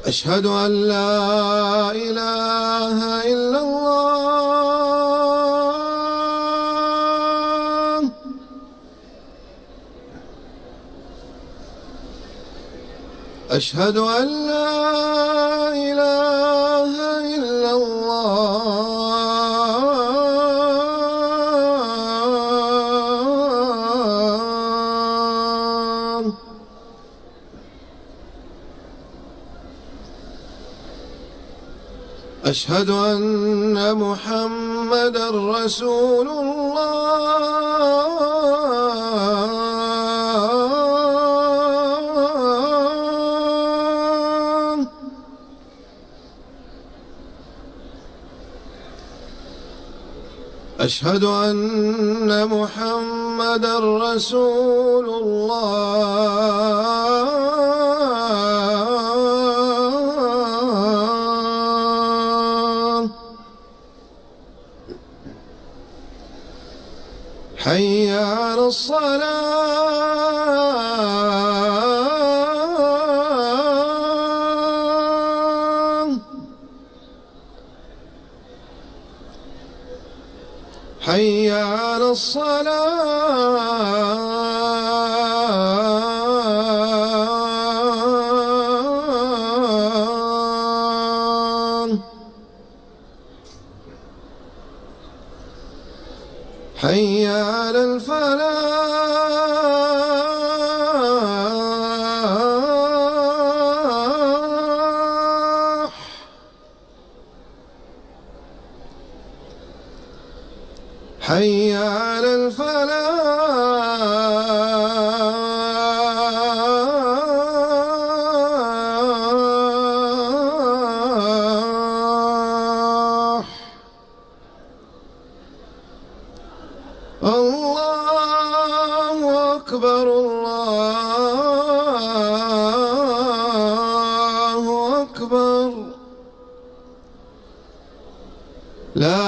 أشهد أن لا إله إلا الله. أشهد أن لا إله إلا الله. أشهد أن محمدًا رسول الله. أشهد أن محمدًا رسول الله. حي على الصلاة. حي على الصلاة. حي على الفلاح. حي على الفلاح. الله أكبر، الله أكبر. لا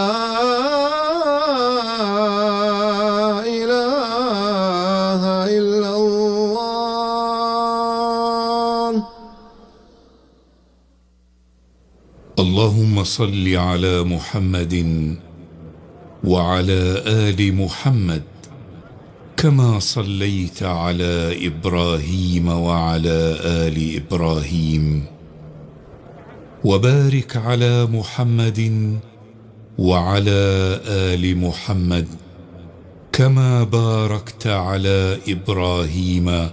إله إلا الله. اللهم صل على محمد وعلى آل محمد كما صليت على إبراهيم وعلى آل إبراهيم، وبارك على محمد وعلى آل محمد كما باركت على إبراهيم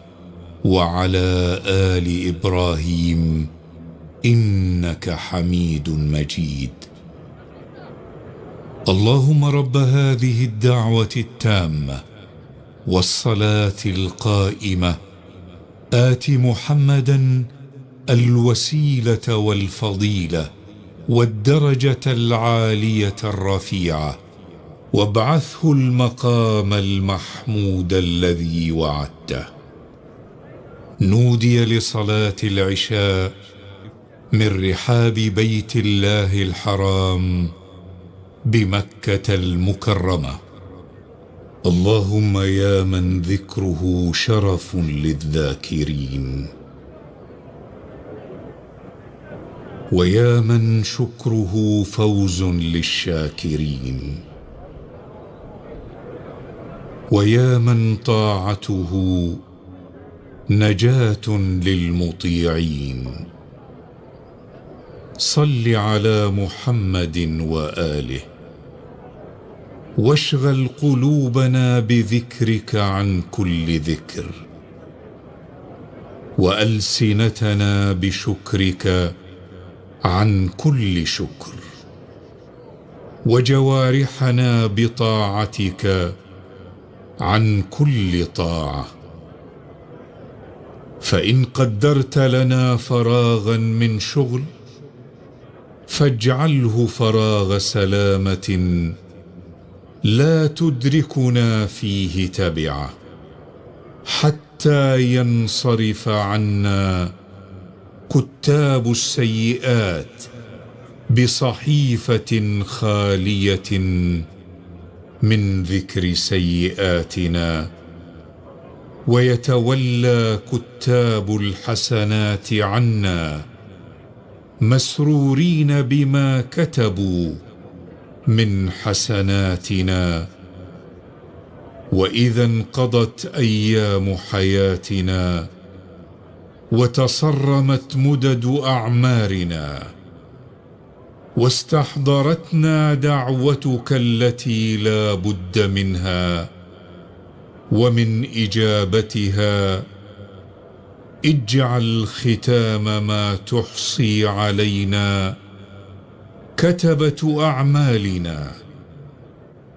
وعلى آل إبراهيم إنك حميد مجيد. اللهم رب هذه الدعوة التامة والصلاة القائمة آت محمدا الوسيلة والفضيلة والدرجة العالية الرفيعة، وابعثه المقام المحمود الذي وعدته. نودي لصلاة العشاء من رحاب بيت الله الحرام بمكة المكرمة. اللهم يا من ذكره شرف للذاكرين، ويا من شكره فوز للشاكرين، ويا من طاعته نجاة للمطيعين، صل على محمد وآله، واشغل قلوبنا بذكرك عن كل ذكر، وألسنتنا بشكرك عن كل شكر، وجوارحنا بطاعتك عن كل طاعة. فإن قدرت لنا فراغا من شغل فاجعله فراغ سلامة لا تدركنا فيه تبعة، حتى ينصرف عنا كتاب السيئات بصحيفة خالية من ذكر سيئاتنا، ويتولى كتاب الحسنات عنا مسرورين بما كتبوا من حسناتنا. وإذا انقضت أيام حياتنا وتصرمت مدد أعمارنا واستحضرتنا دعوتك التي لا بد منها ومن إجابتها، اجعل ختام ما تحصي علينا كتبة أعمالنا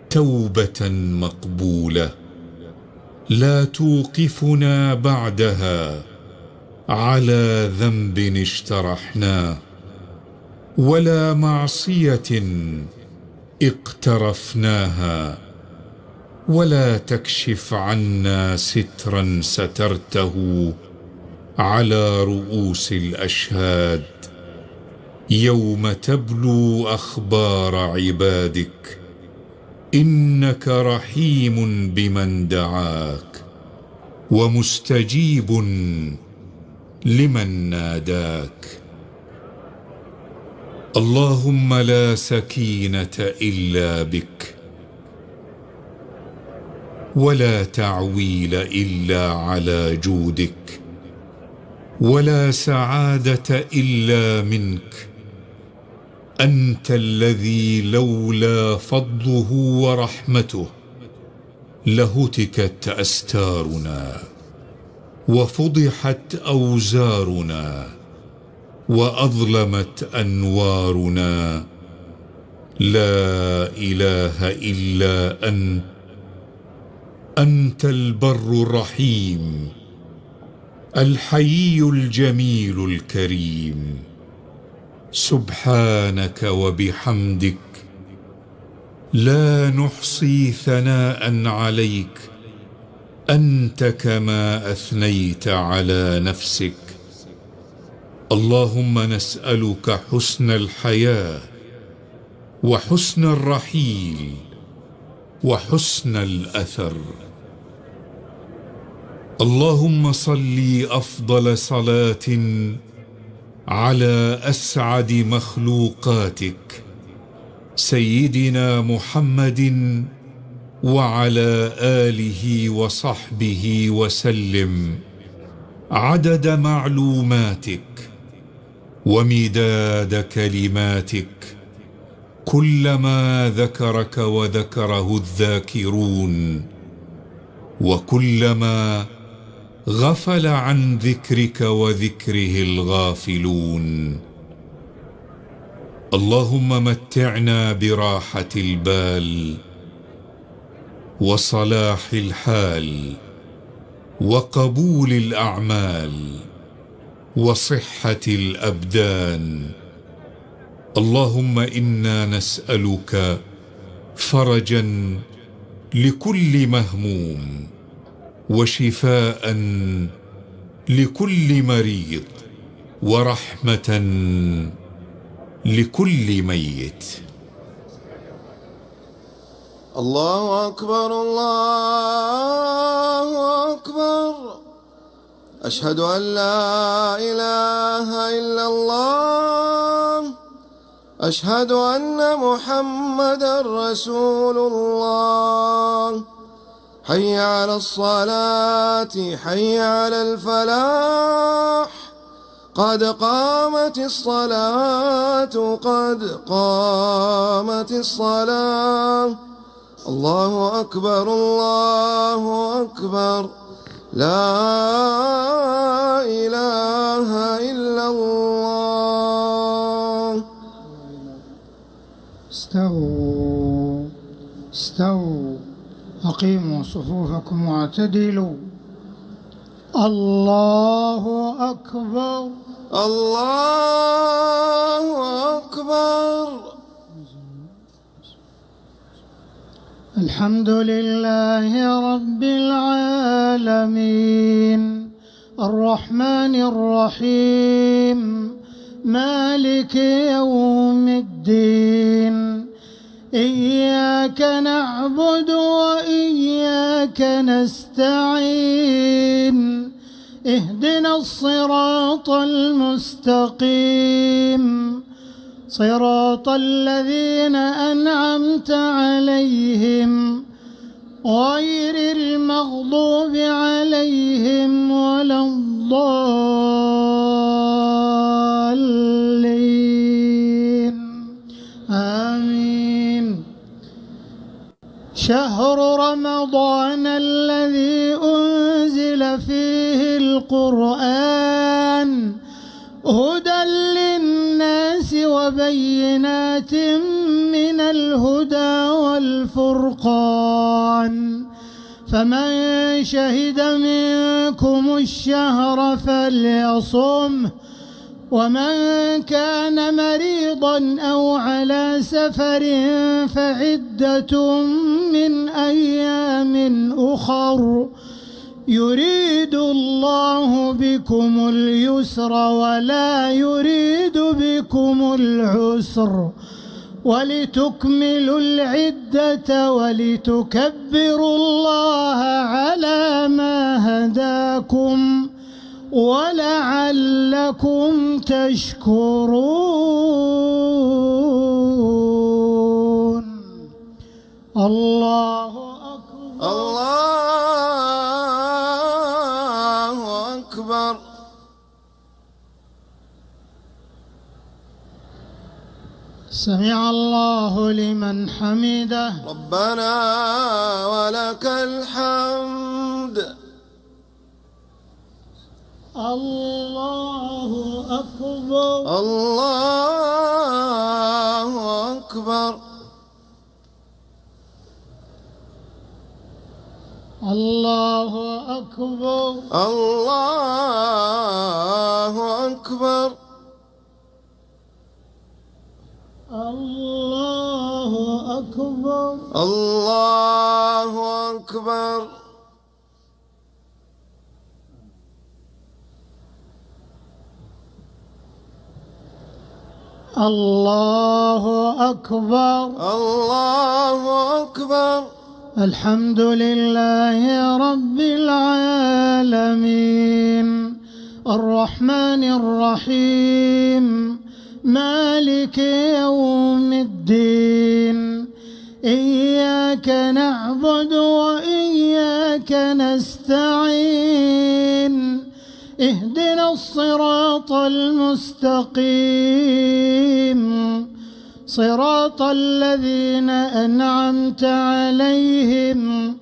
توبة مقبولة لا توقفنا بعدها على ذنب اجترحناه ولا معصية اقترفناها، ولا تكشف عنا سترا سترته على رؤوس الأشهاد يوم تبلو أخبار عبادك، إنك رحيم بمن دعاك ومستجيب لمن ناداك. اللهم لا سكينة إلا بك، ولا تعويل إلا على جودك، ولا سعادة إلا منك. أنت الذي لولا فضله ورحمته لهتكت أستارنا وفضحت أوزارنا وأظلمت أنوارنا. لا إله إلا أنت، أنت البر الرحيم الحيي الجميل الكريم. سبحانك وبحمدك لا نحصي ثناء عليك، أنت كما أثنيت على نفسك. اللهم نسألك حسن الحياة وحسن الرحيل وحسن الأثر. اللهم صل أفضل صلاة على أسعد مخلوقاتك سيدنا محمد وعلى آله وصحبه وسلم عدد معلوماتك ومداد كلماتك، كلما ذكرك وذكره الذاكرون وكلما غفل عن ذكرك وذكره الغافلون. اللهم متعنا براحة البال وصلاح الحال وقبول الأعمال وصحة الأبدان. اللهم إنا نسألك فرجا لكل مهموم وشفاء لكل مريض ورحمة لكل ميت. الله أكبر الله أكبر، أشهد أن لا إله إلا الله، أشهد أن محمدا رسول الله. حي على الصلاة، حي على الفلاح، قد قامت الصلاة، قد قامت الصلاة. الله أكبر الله أكبر، لا إله إلا الله. استووا استووا، أقيموا صفوفكم واعتدلوا. الله أكبر الله أكبر. الحمد لله رب العالمين، الرحمن الرحيم، مالك يوم الدين. إياك نعبد وإياك نستعين، اهدنا الصراط المستقيم صراط الذين أنعمت عليهم غير المغضوب عليهم ولا الضالين آمين. شهر رمضان الذي أنزل فيه القرآن هدى للناس وبينات من الهدى والفرقان فمن شهد منكم الشهر فليصمه ومن كان مريضا أو على سفر فعدة من أيام أخر يريد الله بكم اليسر ولا يريد بكم العسر ولتكملوا العدة ولتكبروا الله على ما هداكم ولعلكم تشكرون. الله أكبر. الله أكبر. سمع الله لمن حمده. ربنا ولك الحمد. الله أكبر. الله أكبر. الله أكبر. الله أكبر. الله أكبر. الله أكبر. الله أكبر. الله أكبر. الحمد لله رب العالمين الرحمن الرحيم مالك يوم الدين إياك نعبد وإياك نستعين اهدنا الصراط المستقيم صراط الذين أنعمت عليهم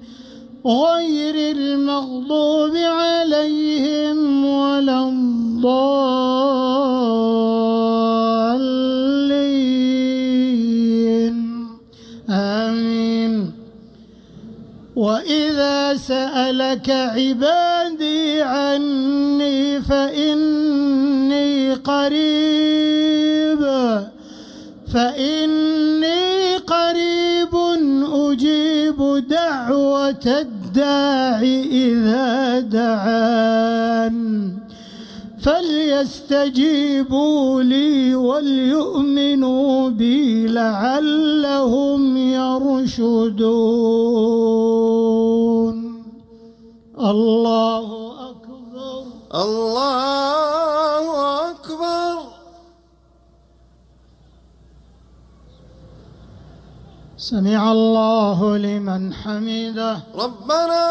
غير المغضوب عليهم ولا الضالين آمين. وإذا سألك عبادي عني فإني قريب أجيب دعوة الداع إذا دعان فليستجيبوا لي وليؤمنوا بي لعلهم يرشدون. الله أكبر. الله أكبر. سمع الله لمن حمده. ربنا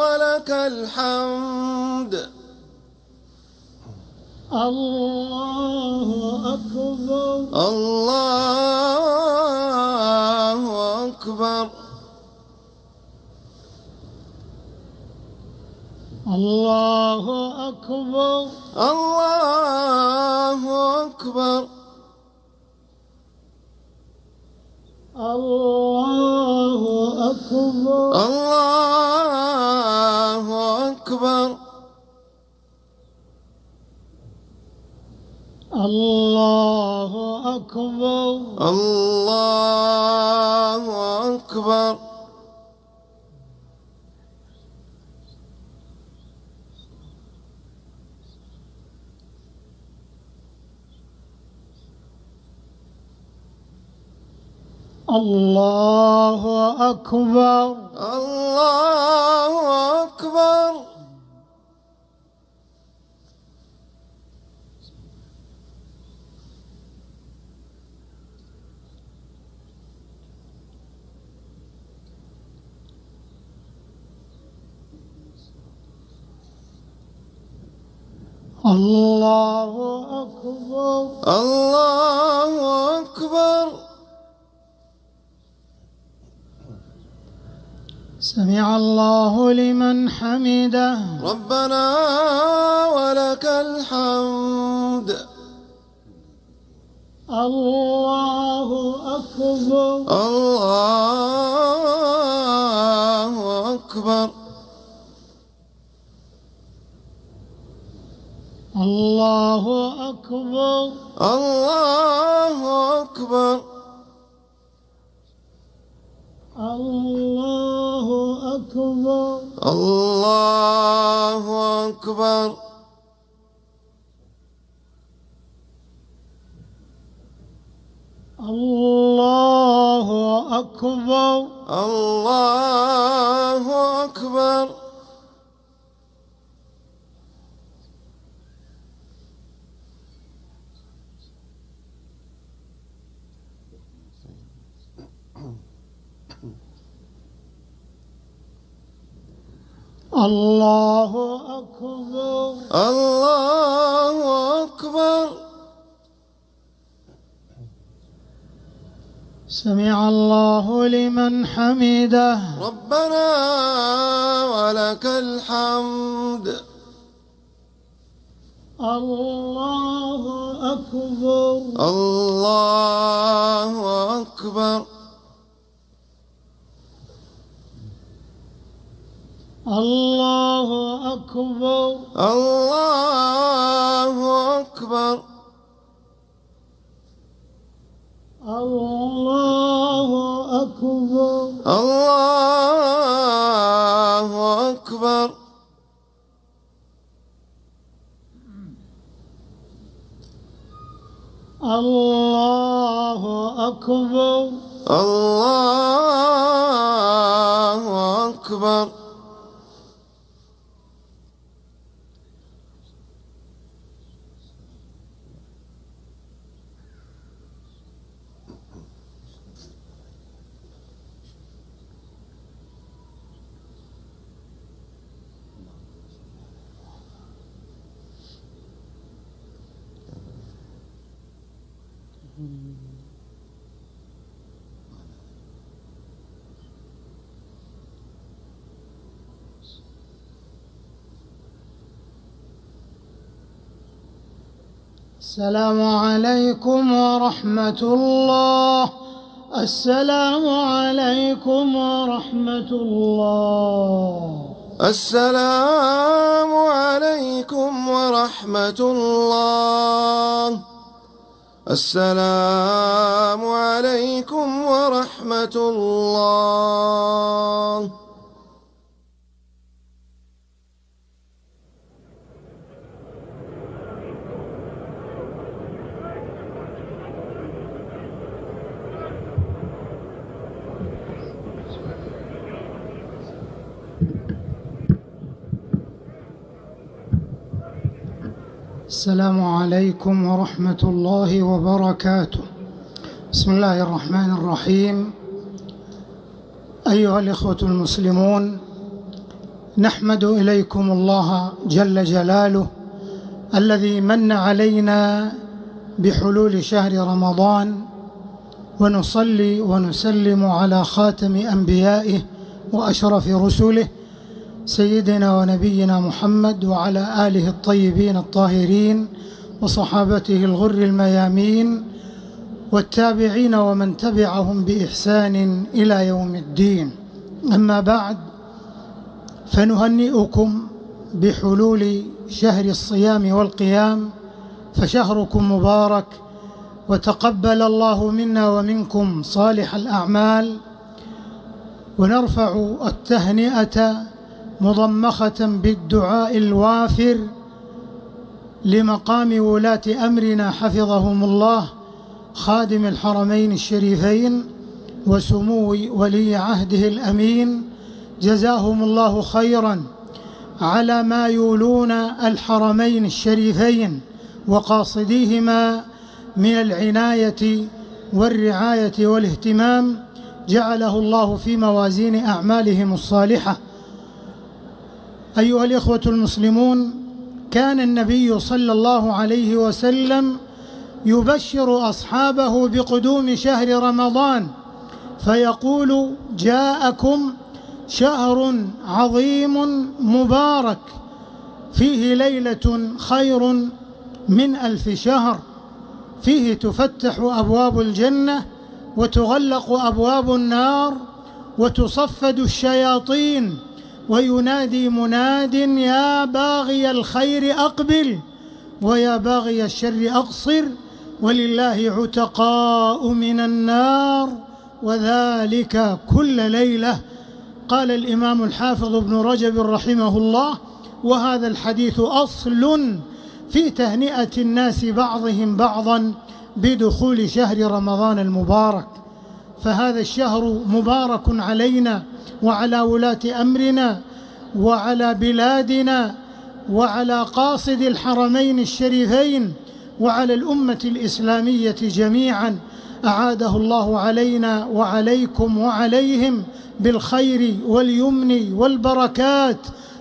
ولك الحمد. الله أكبر. الله أكبر. الله أكبر. الله أكبر. الله أكبر. الله أكبر. الله أكبر. الله أكبر. الله أكبر. الله أكبر. الله أكبر. الله أكبر. سمع الله لمن حمده. ربنا ولك الحمد. الله أكبر. الله أكبر. الله أكبر. الله أكبر. الله أكبر. الله أكبر. الله أكبر. الله أكبر. الله أكبر. الله أكبر. سمع الله لمن حمده. ربنا ولك الحمد. الله أكبر. الله أكبر. الله أكبر. الله أكبر. الله أكبر. الله أكبر. الله أكبر. الله أكبر. السلام عليكم ورحمة الله. السلام عليكم ورحمة الله. السلام عليكم ورحمة الله. السلام عليكم ورحمة الله. السلام عليكم ورحمة الله وبركاته. بسم الله الرحمن الرحيم. أيها الإخوة المسلمون، نحمد إليكم الله جل جلاله الذي من علينا بحلول شهر رمضان، ونصلي ونسلم على خاتم أنبيائه وأشرف رسله سيدنا ونبينا محمد وعلى آله الطيبين الطاهرين وصحابته الغر الميامين والتابعين ومن تبعهم بإحسان إلى يوم الدين. أما بعد، فنهنئكم بحلول شهر الصيام والقيام، فشهركم مبارك، وتقبل الله منا ومنكم صالح الأعمال. ونرفع التهنئة مضمخة بالدعاء الوافر لمقام ولاة أمرنا حفظهم الله، خادم الحرمين الشريفين وسمو ولي عهده الأمين، جزاهم الله خيرا على ما يولون الحرمين الشريفين وقاصديهما من العناية والرعاية والاهتمام، جعله الله في موازين أعمالهم الصالحة. أيها الإخوة المسلمون، كان النبي صلى الله عليه وسلم يبشر أصحابه بقدوم شهر رمضان فيقول: جاءكم شهر عظيم مبارك فيه ليلة خير من 1000 شهر، فيه تفتح أبواب الجنة وتغلق أبواب النار وتصفد الشياطين، وينادي مناد: يا باغي الخير أقبل ويا باغي الشر أقصر، ولله عتقاء من النار وذلك كل ليلة. قال الإمام الحافظ ابن رجب رحمه الله: وهذا الحديث أصل في تهنئة الناس بعضهم بعضا بدخول شهر رمضان المبارك. فهذا الشهر مبارك علينا وعلى ولاة أمرنا وعلى بلادنا وعلى قاصد الحرمين الشريفين وعلى الأمة الإسلامية جميعا. أعاده الله علينا وعليكم وعليهم بالخير واليمن والبركات،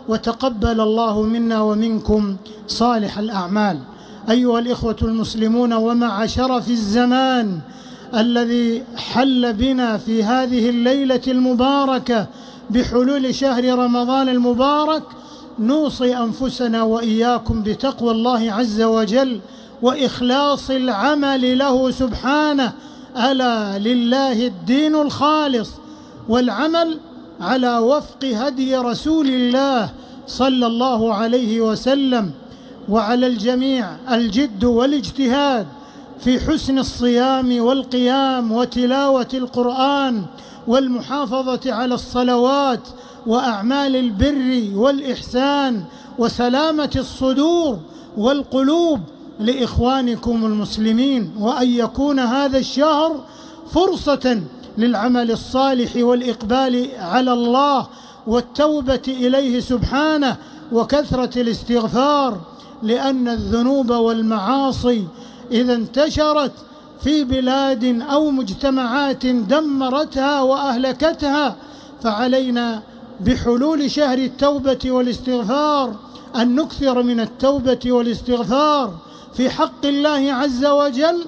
وتقبل الله منا ومنكم صالح الأعمال. أيها الإخوة المسلمون، ومع شرف الزمان الذي حل بنا في هذه الليلة المباركة بحلول شهر رمضان المبارك، نوصي أنفسنا وإياكم بتقوى الله عز وجل وإخلاص العمل له سبحانه. ألا لله الدين الخالص، والعمل على وفق هدي رسول الله صلى الله عليه وسلم. وعلى الجميع الجد والاجتهاد في حسن الصيام والقيام وتلاوة القرآن والمحافظة على الصلوات وأعمال البر والإحسان وسلامة الصدور والقلوب لإخوانكم المسلمين، وأن يكون هذا الشهر فرصة للعمل الصالح والإقبال على الله والتوبة إليه سبحانه وكثرة الاستغفار، لأن الذنوب والمعاصي إذا انتشرت في بلاد أو مجتمعات دمرتها وأهلكتها، فعلينا بحلول شهر التوبة والاستغفار أن نكثر من التوبة والاستغفار في حق الله عز وجل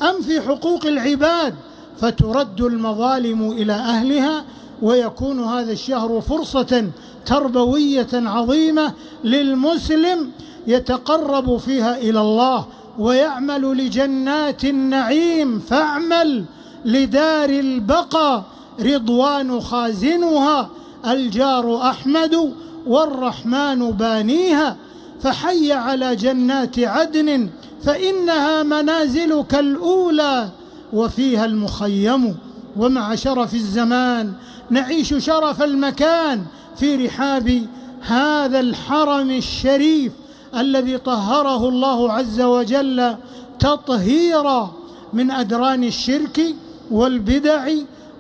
أم في حقوق العباد، فترد المظالم إلى أهلها، ويكون هذا الشهر فرصة تربوية عظيمة للمسلم يتقرب فيها إلى الله ويعمل لجنات النعيم. فاعمل لدار البقاء رضوان خازنها، الجار أحمد والرحمن بانيها، فحي على جنات عدن فإنها منازلك الأولى وفيها المخيم. ومع شرف الزمان نعيش شرف المكان في رحاب هذا الحرم الشريف الذي طهره الله عز وجل تطهيرا من أدران الشرك والبدع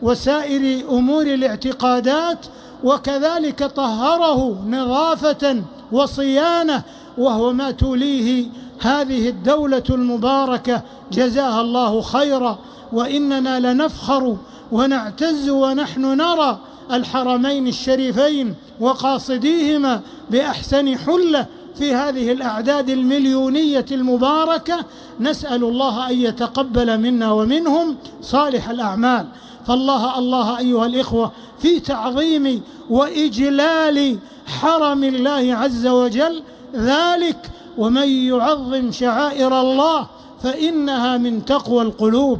وسائر أمور الاعتقادات، وكذلك طهره نظافة وصيانة، وهو ما توليه هذه الدولة المباركة جزاها الله خيرا. وإننا لنفخر ونعتز ونحن نرى الحرمين الشريفين وقاصديهما بأحسن حلة في هذه الأعداد المليونية المباركة. نسأل الله أن يتقبل منا ومنهم صالح الأعمال. فالله الله أيها الإخوة في تعظيم وإجلال حرم الله عز وجل ذلك: ومن يعظم شعائر الله فإنها من تقوى القلوب.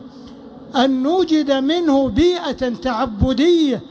أن نوجد منه بيئة تعبدية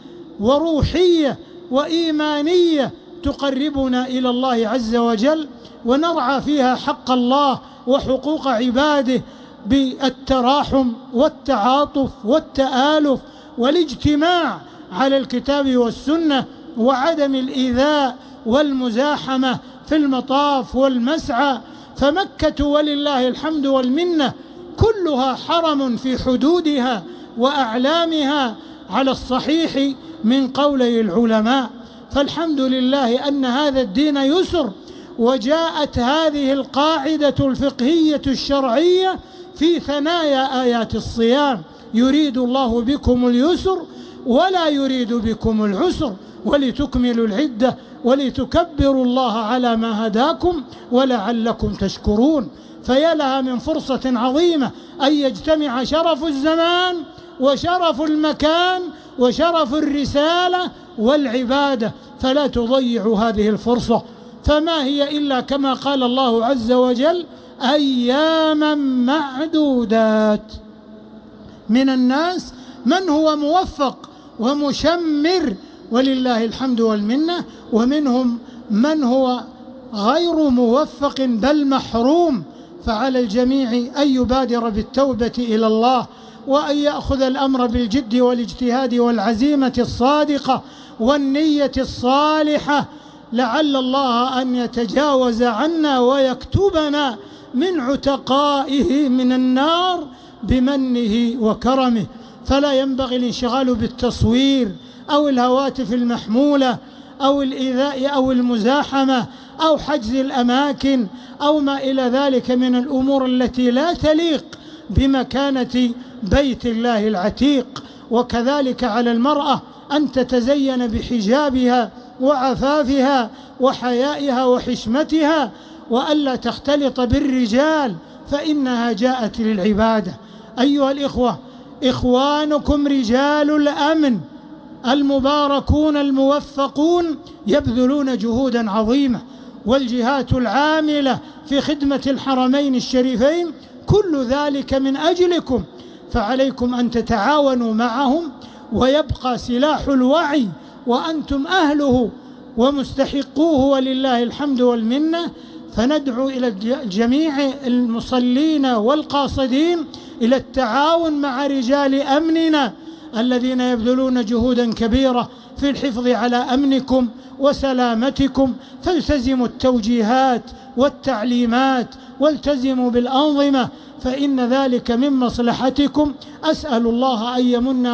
وروحية وإيمانية تقربنا إلى الله عز وجل، ونرعى فيها حق الله وحقوق عباده بالتراحم والتعاطف والتآلف والاجتماع على الكتاب والسنة، وعدم الإيذاء والمزاحمة في المطاف والمسعى. فمكة ولله الحمد والمنة كلها حرم في حدودها وأعلامها على الصحيح من قولي العلماء. فالحمد لله أن هذا الدين يسر، وجاءت هذه القاعدة الفقهية الشرعية في ثنايا آيات الصيام: يريد الله بكم اليسر ولا يريد بكم العسر ولتكملوا العدة ولتكبروا الله على ما هداكم ولعلكم تشكرون. فيا لها من فرصة عظيمة أن يجتمع شرف الزمان وشرف المكان وشرف الرسالة والعبادة، فلا تضيعوا هذه الفرصة. فما هي إلا كما قال الله عز وجل: أياما معدودات. من الناس من هو موفق ومشمر ولله الحمد والمنة، ومنهم من هو غير موفق بل محروم. فعلى الجميع أن يبادر بالتوبة إلى الله، وأن يأخذ الأمر بالجد والاجتهاد والعزيمة الصادقة والنية الصالحة، لعل الله أن يتجاوز عنا ويكتبنا من عتقائه من النار بمنه وكرمه. فلا ينبغي الانشغال بالتصوير أو الهواتف المحمولة أو الإيذاء أو المزاحمة أو حجز الأماكن أو ما إلى ذلك من الأمور التي لا تليق بمكانة بيت الله العتيق. وكذلك على المرأة أن تتزين بحجابها وعفافها وحيائها وحشمتها، وألا تختلط بالرجال فإنها جاءت للعبادة. أيها الإخوة، إخوانكم رجال الأمن المباركون الموفقون يبذلون جهودا عظيمة، والجهات العاملة في خدمة الحرمين الشريفين كل ذلك من أجلكم، فعليكم أن تتعاونوا معهم، ويبقى سلاح الوعي وأنتم أهله ومستحقوه ولله الحمد والمنة. فندعو إلى جميع المصلين والقاصدين إلى التعاون مع رجال أمننا الذين يبذلون جهودا كبيرة في الحفظ على أمنكم وسلامتكم. فالتزموا التوجيهات والتعليمات والتزموا بالأنظمة، فإن ذلك من مصلحتكم. أسأل الله أن يمن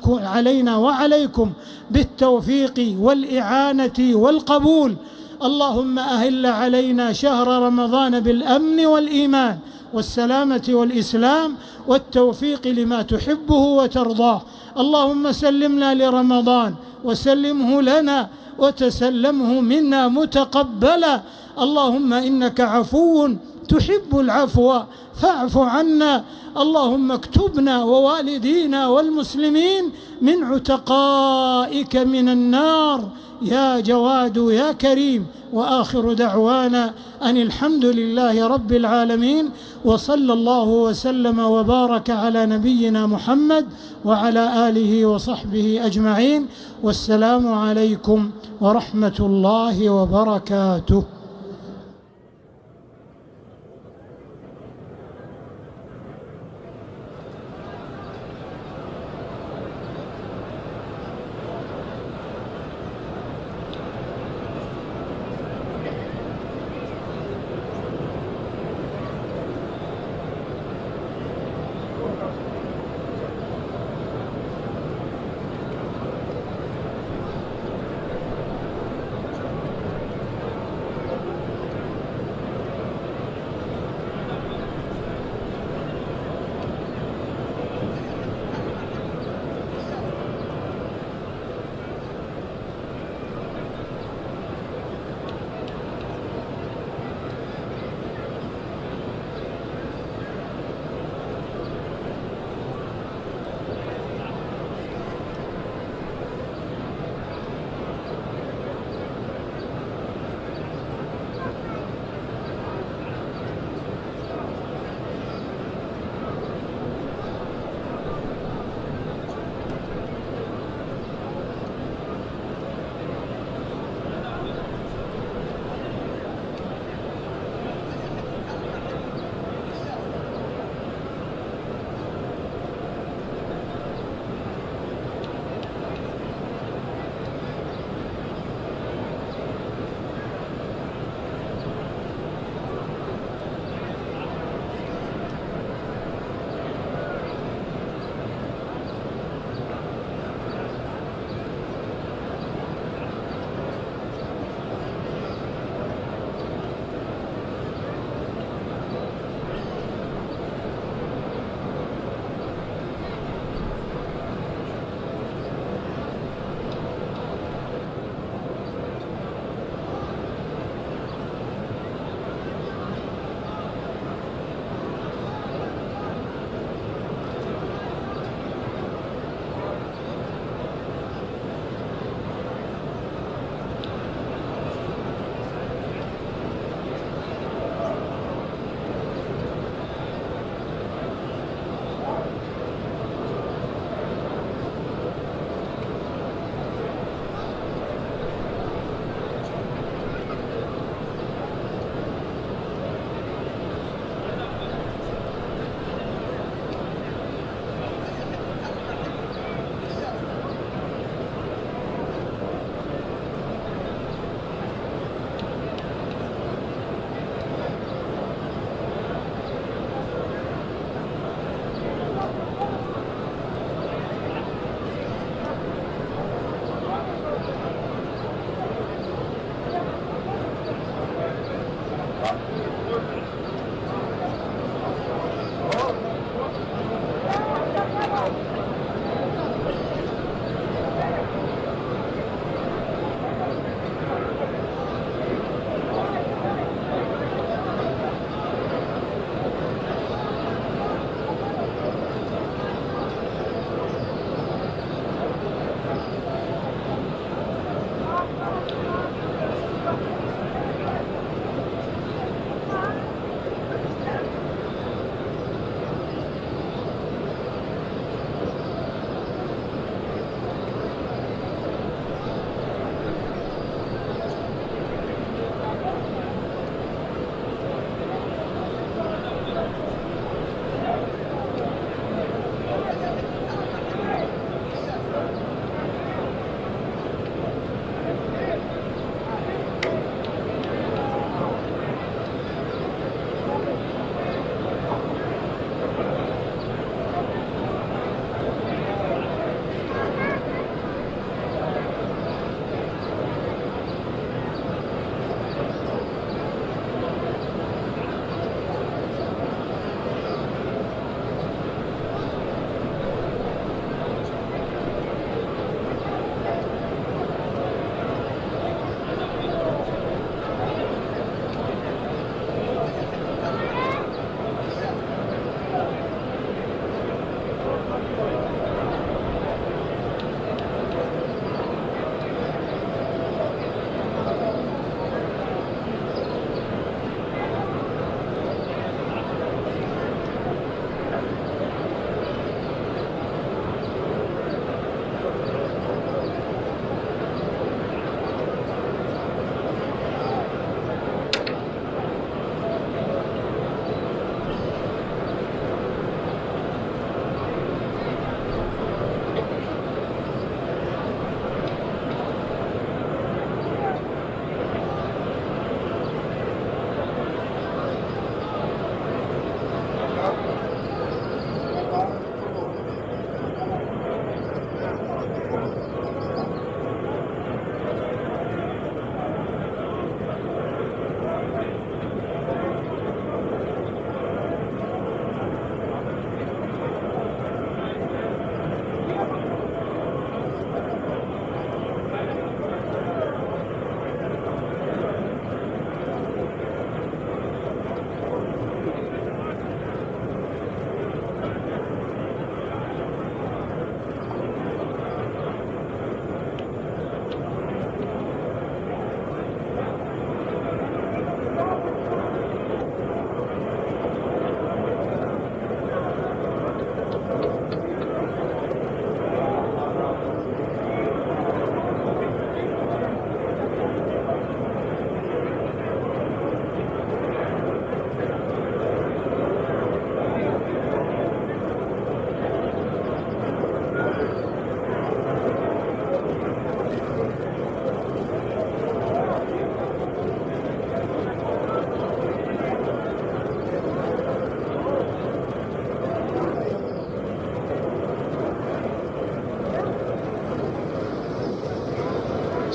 علينا وعليكم بالتوفيق والإعانة والقبول. اللهم أهل علينا شهر رمضان بالأمن والإيمان والسلامة والإسلام والتوفيق لما تحبه وترضاه. اللهم سلمنا لرمضان وسلمه لنا وتسلمه منا متقبلا. اللهم إنك عفو تحب العفو فاعف عنا. اللهم اكتبنا ووالدينا والمسلمين من عتقائك من النار يا جواد يا كريم. وآخر دعوانا أن الحمد لله رب العالمين، وصلى الله وسلم وبارك على نبينا محمد وعلى آله وصحبه أجمعين، والسلام عليكم ورحمة الله وبركاته.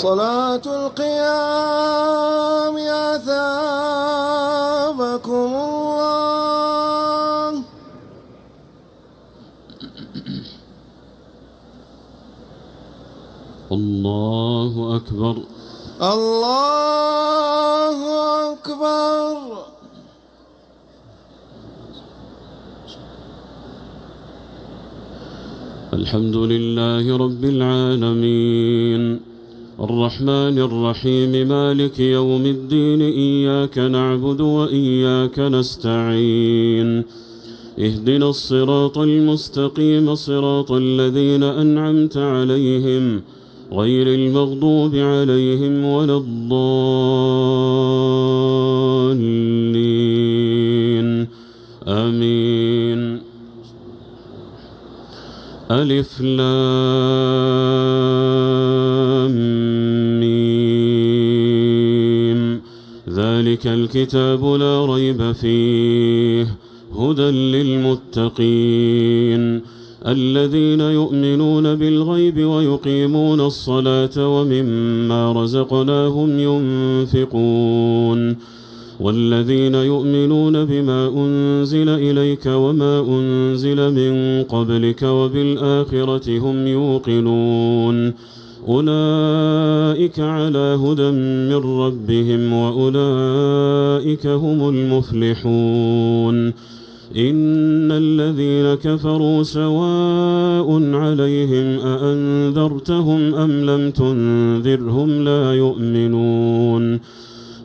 صلاة القيام أثابكم الله. الله أكبر. الله أكبر. الحمد لله رب العالمين الرحمن الرحيم مالك يوم الدين إياك نعبد وإياك نستعين اهدنا الصراط المستقيم صراط الذين أنعمت عليهم غير المغضوب عليهم ولا الضالين آمين. ألف لام ميم ذلك الكتاب لا ريب فيه هدى للمتقين الذين يؤمنون بالغيب ويقيمون الصلاة ومما رزقناهم ينفقون والذين يؤمنون بما أنزل إليك وما أنزل من قبلك وبالآخرة هم يوقنون أولئك على هدى من ربهم وأولئك هم المفلحون. إن الذين كفروا سواء عليهم أأنذرتهم أم لم تنذرهم لا يؤمنون.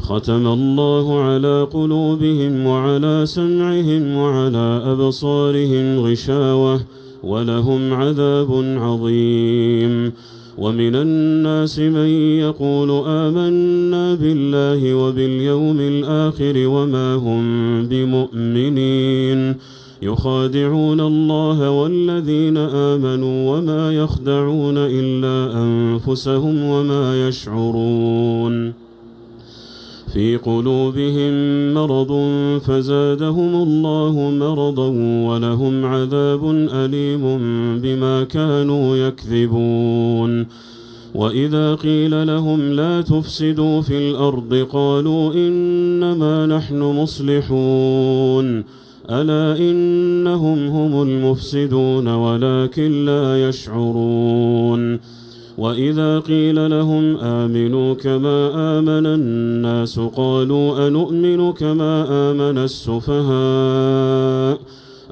ختم الله على قلوبهم وعلى سمعهم وعلى أبصارهم غشاوة ولهم عذاب عظيم. ومن الناس من يقول آمنا بالله وباليوم الآخر وما هم بمؤمنين يخادعون الله والذين آمنوا وما يخدعون إلا أنفسهم وما يشعرون. في قلوبهم مرض فزادهم الله مرضا ولهم عذاب أليم بما كانوا يكذبون. وإذا قيل لهم لا تفسدوا في الأرض قالوا إنما نحن مصلحون ألا إنهم هم المفسدون ولكن لا يشعرون. وإذا قيل لهم آمنوا كما آمن الناس قالوا أنؤمن كما آمن السفهاء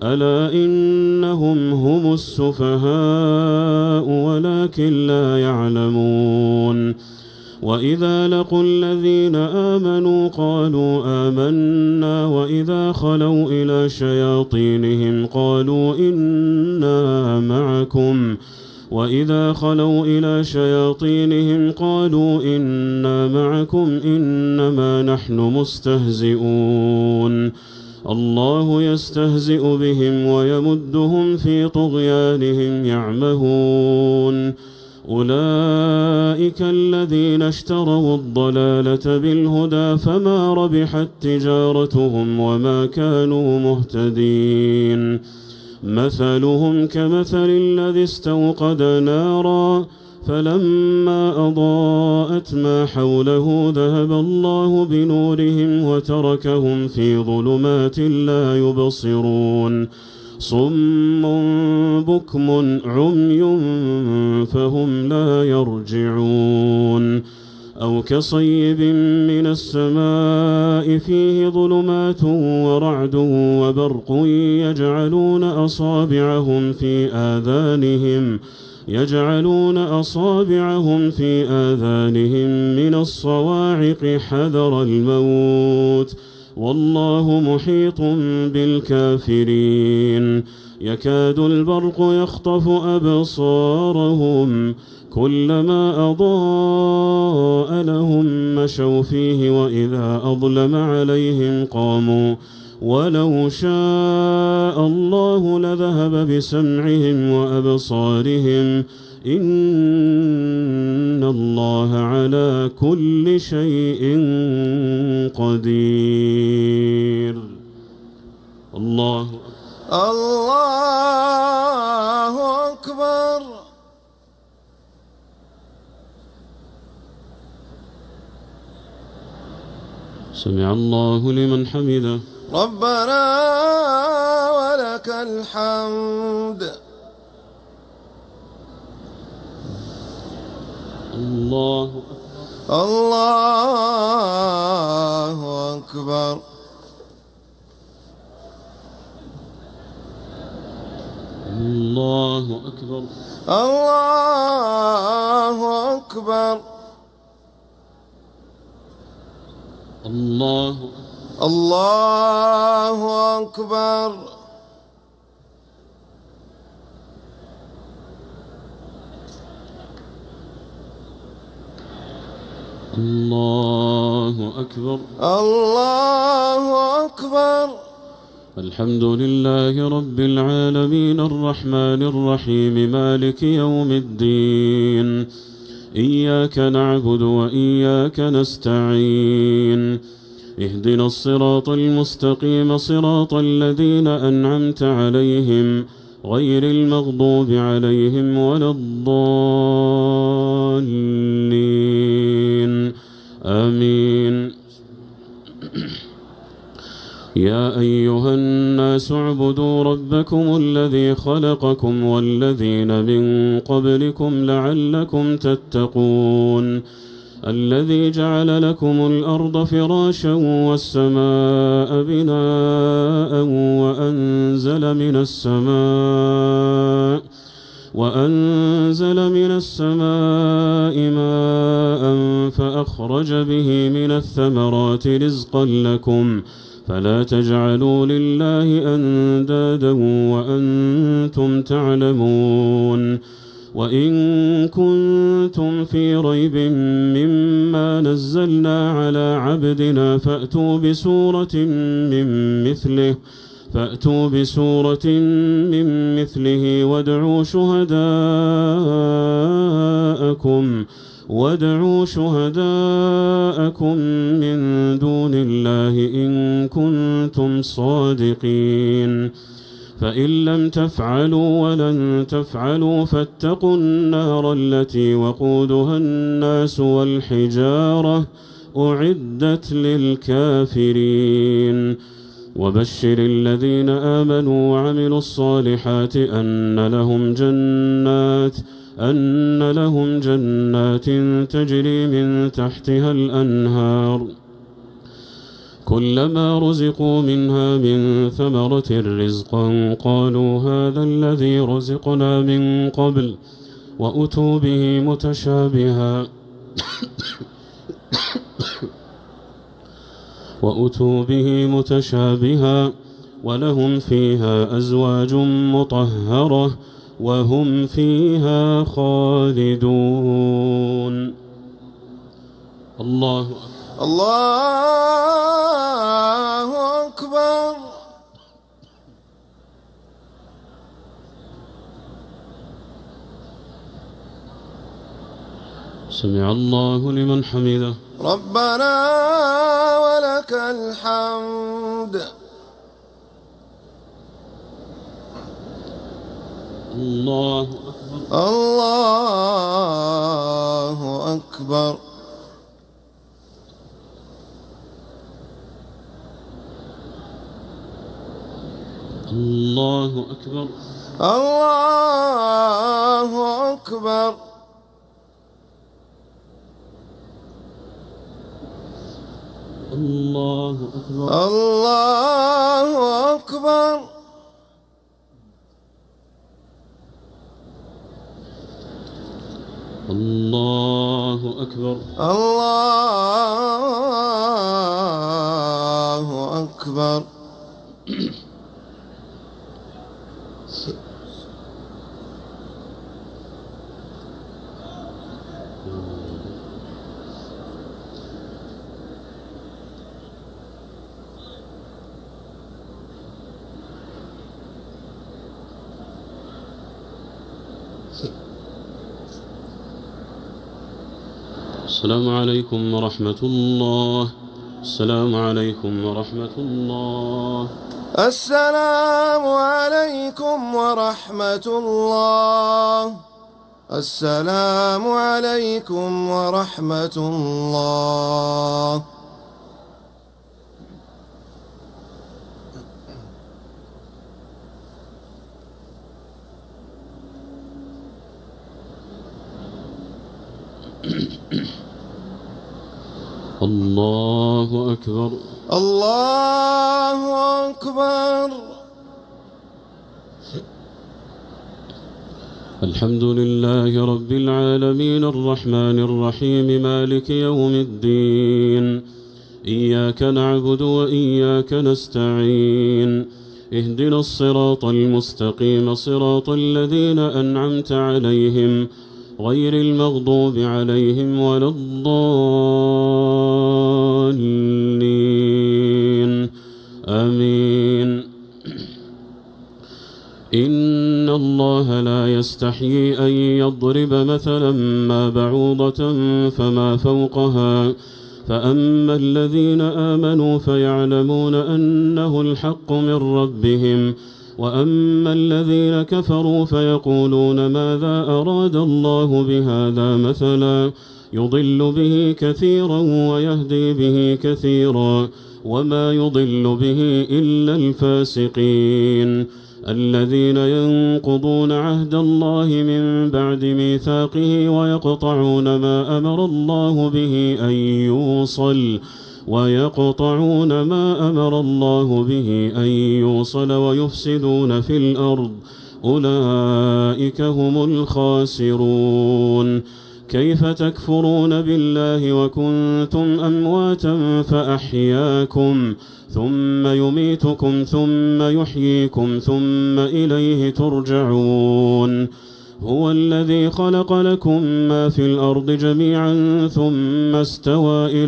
ألا إنهم هم السفهاء ولكن لا يعلمون. وإذا لقوا الذين آمنوا قالوا آمنا وإذا خلوا إلى شياطينهم قالوا إنا معكم إنما نحن مستهزئون. الله يستهزئ بهم ويمدهم في طغيانهم يعمهون. أولئك الذين اشتروا الضلالة بالهدى فما ربحت تجارتهم وما كانوا مهتدين. مثلهم كمثل الذي استوقد نارا فلما أضاءت ما حوله ذهب الله بنورهم وتركهم في ظلمات لا يبصرون. صم بكم عمي فهم لا يرجعون. أو كصيب من السماء فيه ظلمات ورعد وبرق يجعلون أصابعهم في آذانهم من الصواعق حذر الموت والله محيط بالكافرين. يكاد البرق يخطف أبصارهم كلما أضاء لهم مشوا فيه وإذا أظلم عليهم قاموا ولو شاء الله لذهب بسمعهم وأبصارهم إن الله على كل شيء قدير. الله أكبر. سمع الله لمن حمده. ربنا ولك الحمد. الله أكبر. الله أكبر. الله أكبر. الله أكبر. الله الله أكبر. الله أكبر. الله أكبر. الحمد لله رب العالمين الرحمن الرحيم مالك يوم الدين. إياك نعبد وإياك نستعين. اهدنا الصراط المستقيم صراط الذين أنعمت عليهم غير المغضوب عليهم ولا الضالين. آمين. يا أيها الناس اعبدوا ربكم الذي خلقكم والذين من قبلكم لعلكم تتقون. الذي جعل لكم الأرض فراشا والسماء بناء وأنزل من السماء ماء فأخرج به من الثمرات رزقا لكم فلا تجعلوا لله أندادا وأنتم تعلمون. وإن كنتم في ريب مما نزلنا على عبدنا فأتوا بسورة من مثله وادعوا شهداءكم من دون الله إن كنتم صادقين. فإن لم تفعلوا ولن تفعلوا فاتقوا النار التي وقودها الناس والحجارة أعدت للكافرين. وبشر الذين آمنوا وعملوا الصالحات أن لهم جنات تجري من تحتها الأنهار كلما رزقوا منها من ثمرة رزقا قالوا هذا الذي رزقنا من قبل وأتوا به متشابها ولهم فيها أزواج مطهرة وهم فيها خالدون. الله أكبر. الله أكبر. سمع الله لمن حمده. ربنا ولك الحمد. الله أكبر. الله أكبر. الله أكبر. الله أكبر. الله أكبر. الله أكبر. الله أكبر. الله أكبر. السلام عليكم ورحمة الله. السلام عليكم ورحمة الله. السلام عليكم ورحمة الله. السلام عليكم ورحمة الله. الله أكبر. الله أكبر. الحمد لله رب العالمين الرحمن الرحيم مالك يوم الدين. إياك نعبد وإياك نستعين. اهدنا الصراط المستقيم صراط الذين أنعمت عليهم غير المغضوب عليهم ولا الضالين. آمين. إن الله لا يستحيي أن يضرب مثلا ما بعوضة فما فوقها فأما الذين آمنوا فيعلمون أنه الحق من ربهم وأما الذين كفروا فيقولون ماذا أراد الله بهذا مثلا يضل به كثيرا ويهدي به كثيرا وما يضل به إلا الفاسقين الذين ينقضون عهد الله من بعد ميثاقه ويقطعون ما أمر الله به أن يوصل ويفسدون في الأرض أولئك هم الخاسرون. كيف تكفرون بالله وكنتم أمواتا فأحياكم ثم يميتكم ثم يحييكم ثم إليه ترجعون. هو الذي خلق لكم ما في الأرض جميعا ثم استوى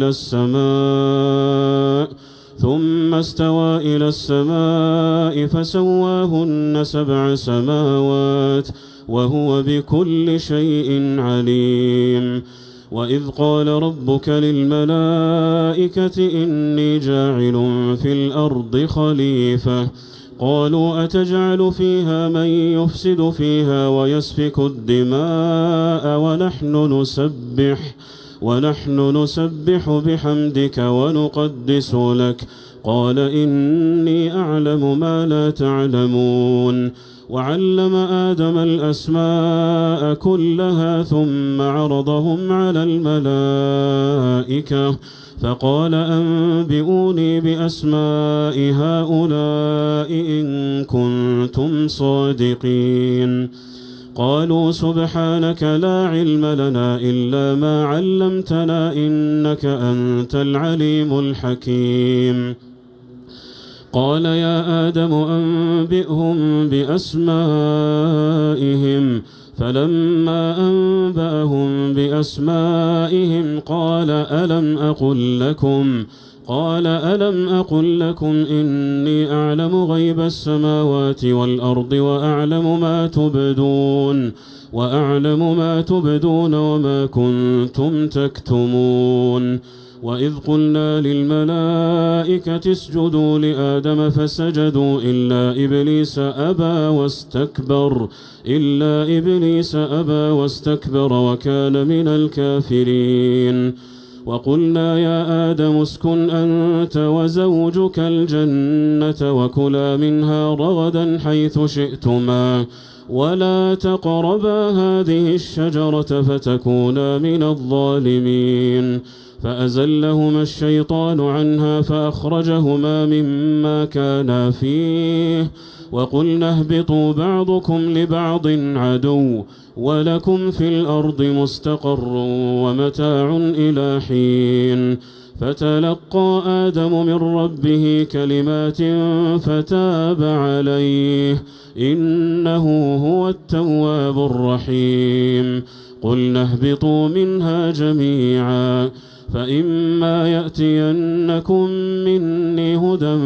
إلى السماء فسواهن 7 سماوات وهو بكل شيء عليم. وإذ قال ربك للملائكة إني جاعل في الأرض خليفة قالوا أتجعل فيها من يفسد فيها ويسفك الدماء ونحن نسبح بحمدك ونقدس لك قال إني أعلم ما لا تعلمون. وعلم آدم الأسماء كلها ثم عرضهم على الملائكة فقال أنبئوني بأسماء هؤلاء إن كنتم صادقين. قالوا سبحانك لا علم لنا إلا ما علمتنا إنك أنت العليم الحكيم. قال يا آدم أنبئهم بأسمائهم فلما أنبأهم بأسمائهم قال ألم أقل لكم إني أعلم غيب السماوات والأرض وأعلم ما تبدون وما كنتم تكتمون. وإذ قلنا للملائكة اسجدوا لآدم فسجدوا إلا إبليس أبى واستكبر وكان من الكافرين. وقلنا يا آدم اسكن أنت وزوجك الجنة وكلا منها رغدا حيث شئتما ولا تقربا هذه الشجرة فتكونا من الظالمين. فأزلهما الشيطان عنها فأخرجهما مما كانا فيه وقلنا اهبطوا بعضكم لبعض عدو ولكم في الأرض مستقر ومتاع إلى حين. فتلقى آدم من ربه كلمات فتاب عليه إنه هو التواب الرحيم. قلنا اهبطوا منها جميعا فإما يأتينكم مني هدى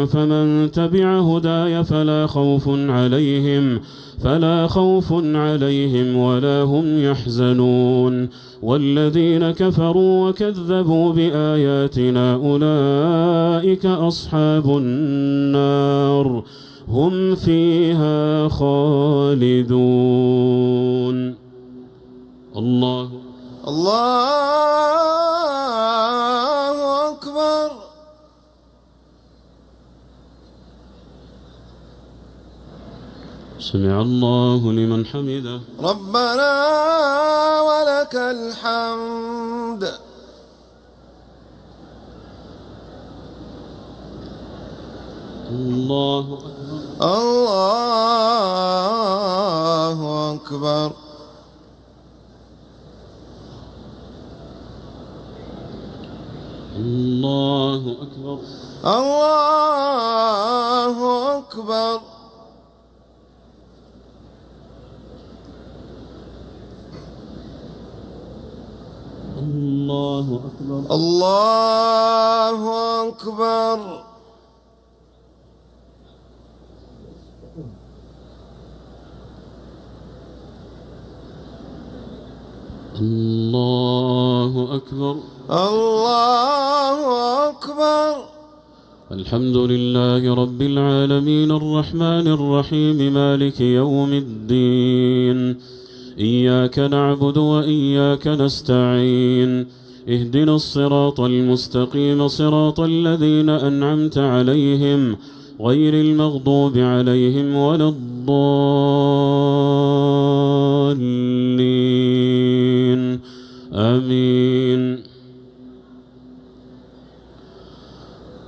فمن تبع هداي فلا خوف عليهم ولا هم يحزنون. والذين كفروا وكذبوا بآياتنا أولئك أصحاب النار هم فيها خالدون. الله أكبر. سمع الله لمن حمده. ربنا ولك الحمد. الله أكبر. الله أكبر. الله أكبر. الله أكبر. الله أكبر. الله أكبر. الله أكبر. الله أكبر. الحمد لله رب العالمين الرحمن الرحيم مالك يوم الدين. إياك نعبد وإياك نستعين. اهدنا الصراط المستقيم صراط الذين أنعمت عليهم غير المغضوب عليهم ولا الضالين. آمين.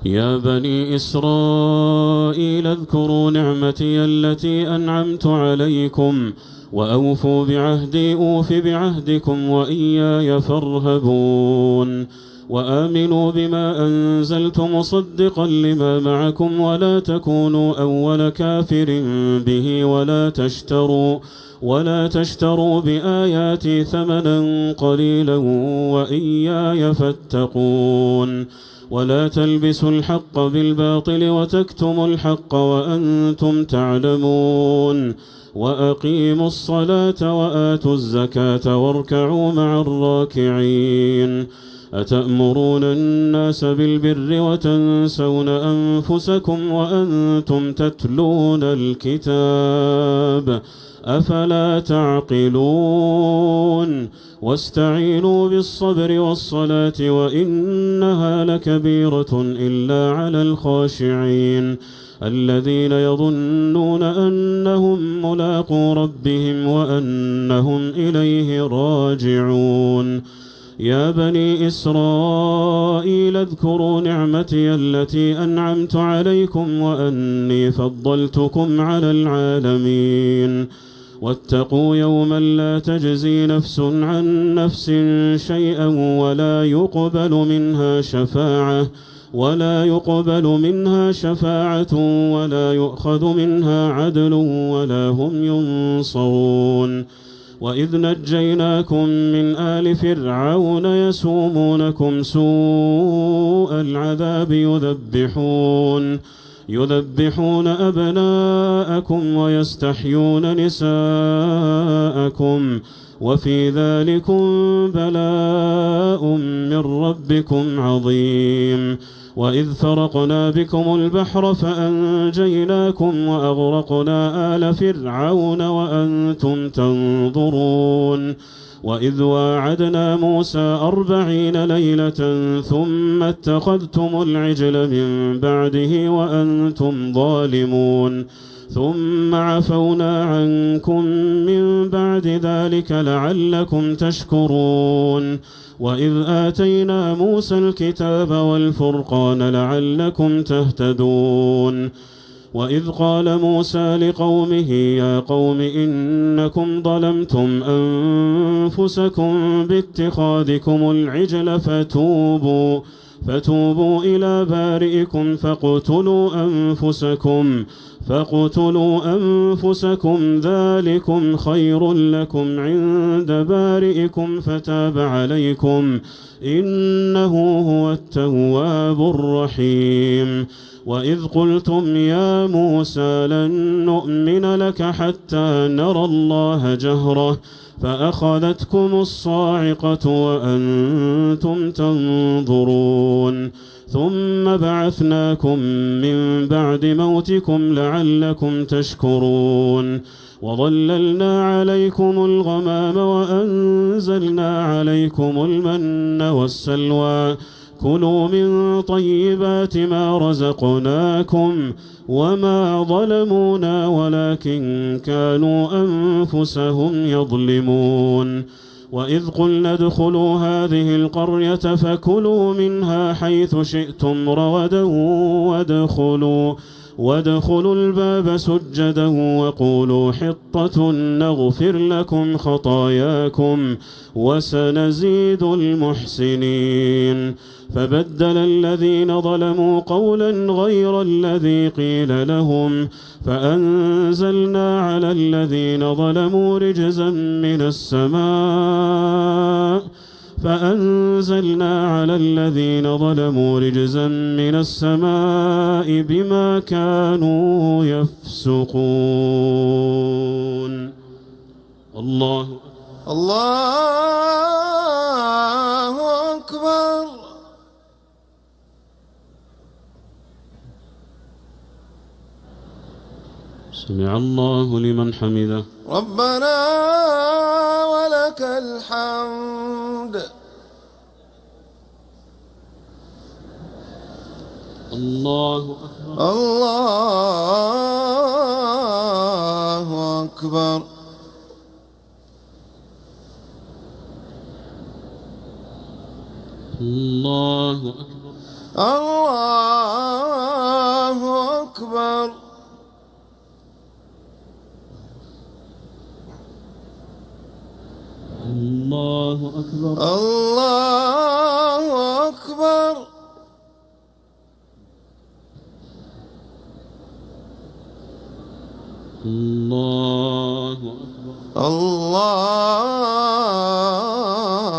يا بني إسرائيل اذكروا نعمتي التي أنعمت عليكم وأوفوا بعهدي أوف بعهدكم وإياي فارهبون. وآمنوا بما أنزلت مصدقا لما معكم ولا تكونوا أول كافر به ولا تشتروا بآياتي ثمنا قليلا وإياي فاتقون. ولا تلبسوا الحق بالباطل وتكتموا الحق وأنتم تعلمون. وأقيموا الصلاة وآتوا الزكاة واركعوا مع الراكعين. أتأمرون الناس بالبر وتنسون أنفسكم وأنتم تتلون الكتاب أفلا تعقلون. واستعينوا بالصبر والصلاة وإنها لكبيرة إلا على الخاشعين الذين يظنون أنهم ملاقو ربهم وأنهم إليه راجعون. يا بني إسرائيل اذكروا نعمتي التي أنعمت عليكم وأني فضلتكم على العالمين. واتقوا يوما لا تجزي نفس عن نفس شيئا ولا يقبل منها شفاعة ولا يؤخذ منها عدل ولا هم ينصرون. وإذ نجيناكم من آل فرعون يسومونكم سوء العذاب يذبحون أبناءكم ويستحيون نساءكم وفي ذلكم بلاء من ربكم عظيم. وإذ فرقنا بكم البحر فأنجيناكم وأغرقنا آل فرعون وأنتم تنظرون. وإذ واعدنا موسى 40 ليلة ثم اتخذتم العجل من بعده وأنتم ظالمون ثم عفونا عنكم من بعد ذلك لعلكم تشكرون. وإذ آتينا موسى الكتاب والفرقان لعلكم تهتدون. وإذ قال موسى لقومه يا قوم إنكم ظلمتم أنفسكم باتخاذكم العجل فتوبوا إلى بارئكم فاقتلوا أنفسكم ذلكم خير لكم عند بارئكم فتاب عليكم إنه هو التواب الرحيم. وإذ قلتم يا موسى لن نؤمن لك حتى نرى الله جهرة فأخذتكم الصاعقة وأنتم تنظرون ثم بعثناكم من بعد موتكم لعلكم تشكرون. وظللنا عليكم الغمام وأنزلنا عليكم المن والسلوى كلوا من طيبات ما رزقناكم وما ظلمونا ولكن كانوا أنفسهم يظلمون وإذ قلنا ادخلوا هذه القرية فكلوا منها حيث شئتم رغدا وادخلوا الباب سجدا وقولوا حطة نغفر لكم خطاياكم وسنزيد المحسنين فبدل الذين ظلموا قولا غير الذي قيل لهم فأنزلنا على الذين ظلموا رجزا من السماء بما كانوا يفسقون الله أكبر. سمع الله لمن حمده ربنا ولك الحمد. الله أكبر الله أكبر. الله أكبر الله أكبر. الله أكبر الله أكبر. الله أكبر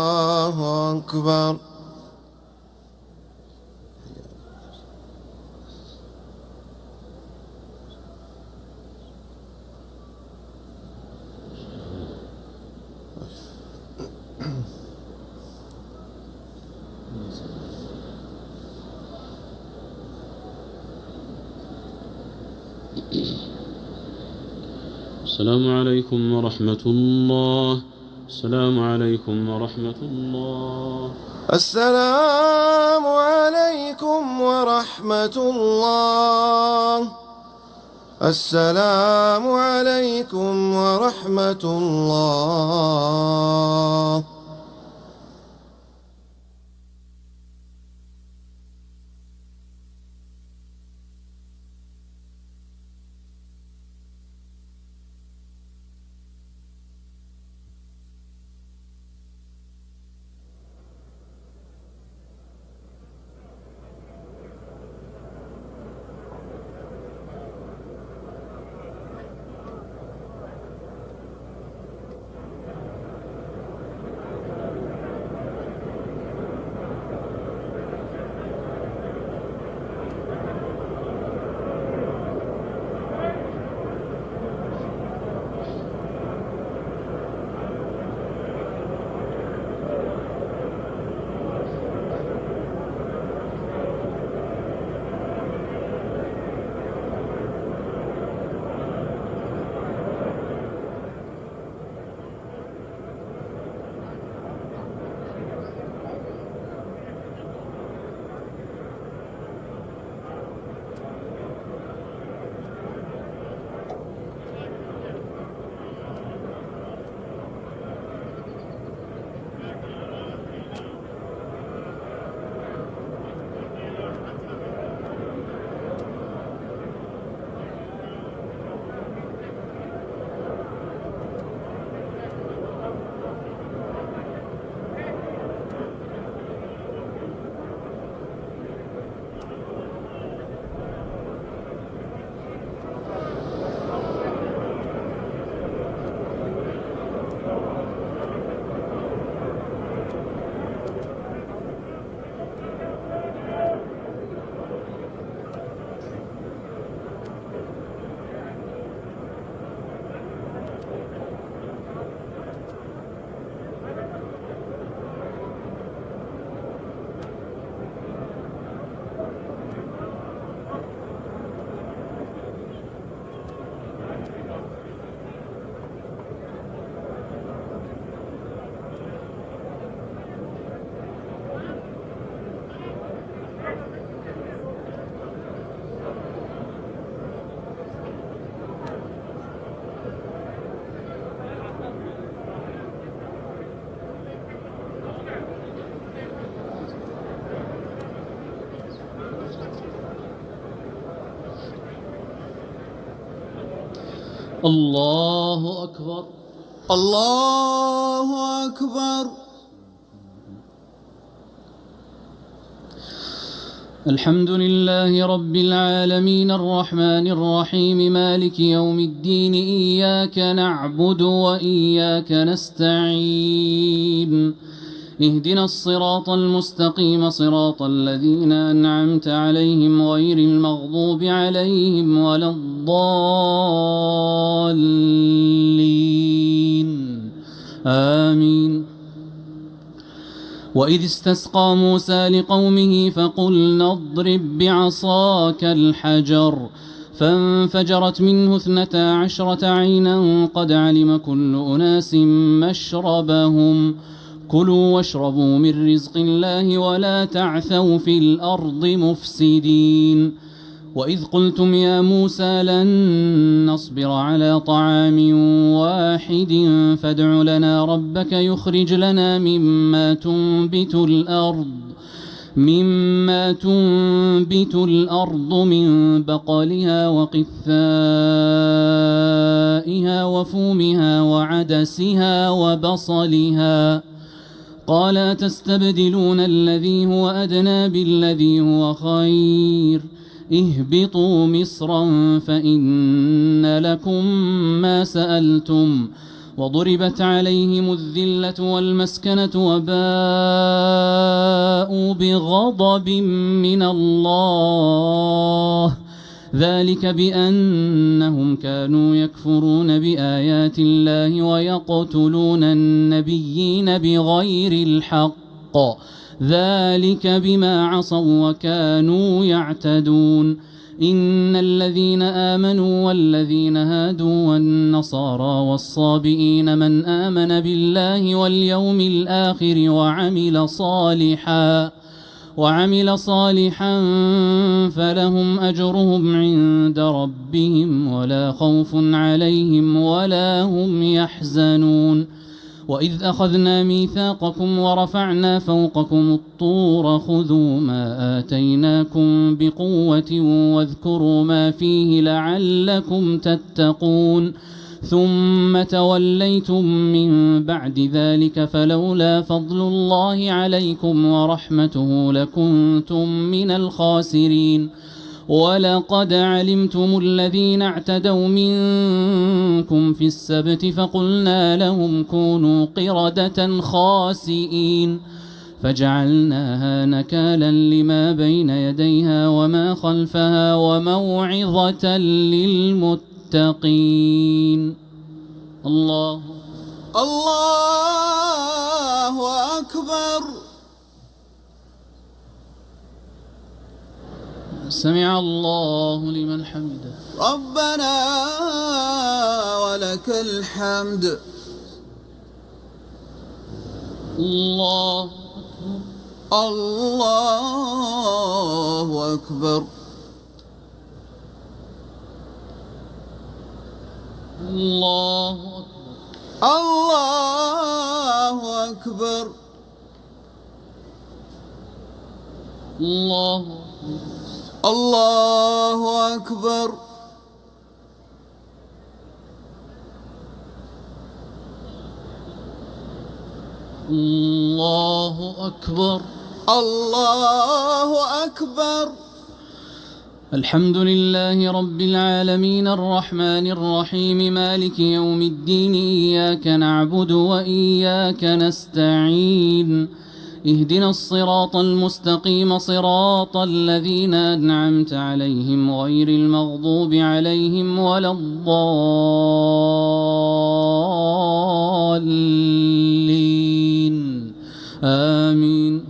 الله أكبر. السلام عليكم ورحمة الله. السلام عليكم ورحمة الله. السلام عليكم ورحمة الله. السلام عليكم ورحمة الله. الله أكبر. الله أكبر. الحمد لله رب العالمين الرحمن الرحيم مالك يوم الدين إياك نعبد وإياك نستعين اهدنا الصراط المستقيم صراط الذين أنعمت عليهم غير المغضوب عليهم ولا الضالين آمين. وإذ استسقى موسى لقومه فقلنا اضرب بعصاك الحجر فانفجرت منه 12 عينا قد علم كل أناس مشربهم كلوا واشربوا من رزق الله ولا تعثوا في الأرض مفسدين. وإذ قلتم يا موسى لن نصبر على طعام واحد فادع لنا ربك يخرج لنا مما تنبت الأرض من بقلها وقثائها وفومها وعدسها وبصلها قال تستبدلون الذي هو أدنى بالذي هو خير اهبطوا مصرا فإن لكم ما سألتم وضربت عليهم الذلة والمسكنة وباءوا بغضب من الله ذلك بأنهم كانوا يكفرون بآيات الله ويقتلون النبيين بغير الحق ذلك بما عصوا وكانوا يعتدون. إن الذين آمنوا والذين هادوا والنصارى والصابئين من آمن بالله واليوم الآخر وعمل صالحا فلهم أجرهم عند ربهم ولا خوف عليهم ولا هم يحزنون. وإذ أخذنا ميثاقكم ورفعنا فوقكم الطور خذوا ما آتيناكم بقوة واذكروا ما فيه لعلكم تتقون ثم توليتم من بعد ذلك فلولا فضل الله عليكم ورحمته لكنتم من الخاسرين. ولقد علمتم الذين اعتدوا منكم في السبت فقلنا لهم كونوا قردة خاسئين فجعلناها نكالا لما بين يديها وما خلفها وموعظة للمتقين. الله أكبر. سمع الله لمن حمده. ربنا ولك الحمد. الله أكبر. الله أكبر. الله أكبر. الله أكبر. الله أكبر. الحمد لله رب العالمين الرحمن الرحيم مالك يوم الدين إياك نعبد وإياك نستعين اهدنا الصراط المستقيم صراط الذين أنعمت عليهم غير المغضوب عليهم ولا الضالين آمين.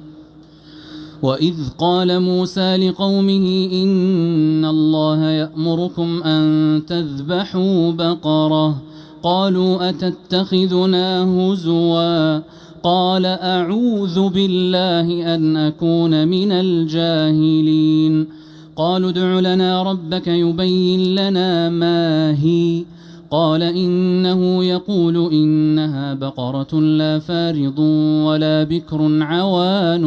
وإذ قال موسى لقومه إن الله يأمركم أن تذبحوا بقرة قالوا أتتخذنا هزوا قال أعوذ بالله أن أكون من الجاهلين. قالوا ادع لنا ربك يبين لنا ما هي قال إنه يقول إنها بقرة لا فارض ولا بكر عوان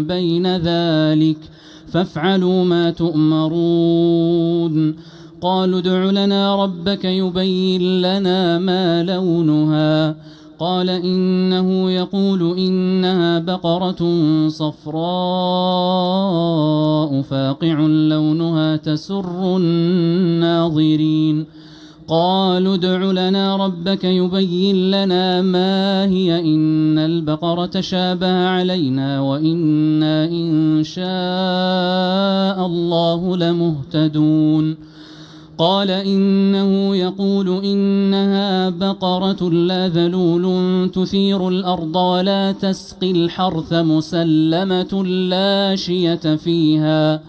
بين ذلك فافعلوا ما تؤمرون. قالوا ادع لنا ربك يبين لنا ما لونها قال إنه يقول إنها بقرة صفراء فاقع لونها تسر الناظرين قالوا ادع لنا ربك يبين لنا ما هي إن البقرة شابه علينا وإنا إن شاء الله لمهتدون قال إنه يقول إنها بقرة لا ذلول تثير الأرض ولا تسقي الحرث مسلمة لا شية فيها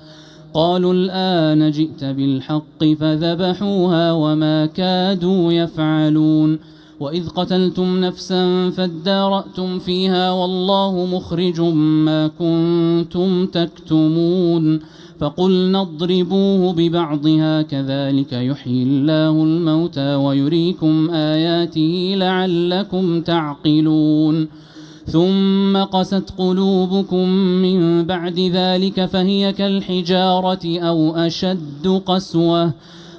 قالوا الآن جئت بالحق فذبحوها وما كادوا يفعلون وإذ قتلتم نفسا فادارأتم فيها والله مخرج ما كنتم تكتمون فقلنا اضربوه ببعضها كذلك يحيي الله الموتى ويريكم آياته لعلكم تعقلون ثم قست قلوبكم من بعد ذلك فهي كالحجارة أو أشد قسوة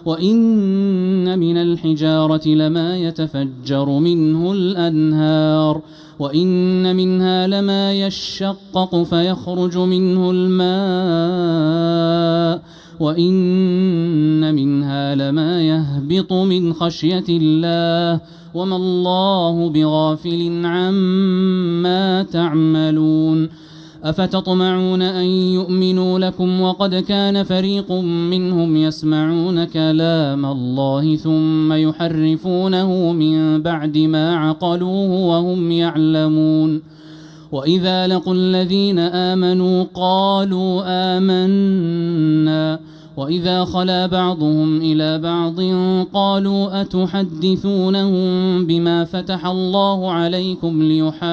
وإن من الحجارة لما يتفجر منه الأنهار وإن منها لما يشقق فيخرج منه الماء وإن منها لما يهبط من خشية الله وما الله بغافل عما تعملون أفتطمعون أن يؤمنوا لكم وقد كان فريق منهم يسمعون كلام الله ثم يحرفونه من بعد ما عقلوه وهم يعلمون وإذا لقوا الذين آمنوا قالوا آمنا وإذا خلا بعضهم إلى بعض قالوا أتحدثونهم بما فتح الله عليكم ليحاجوكم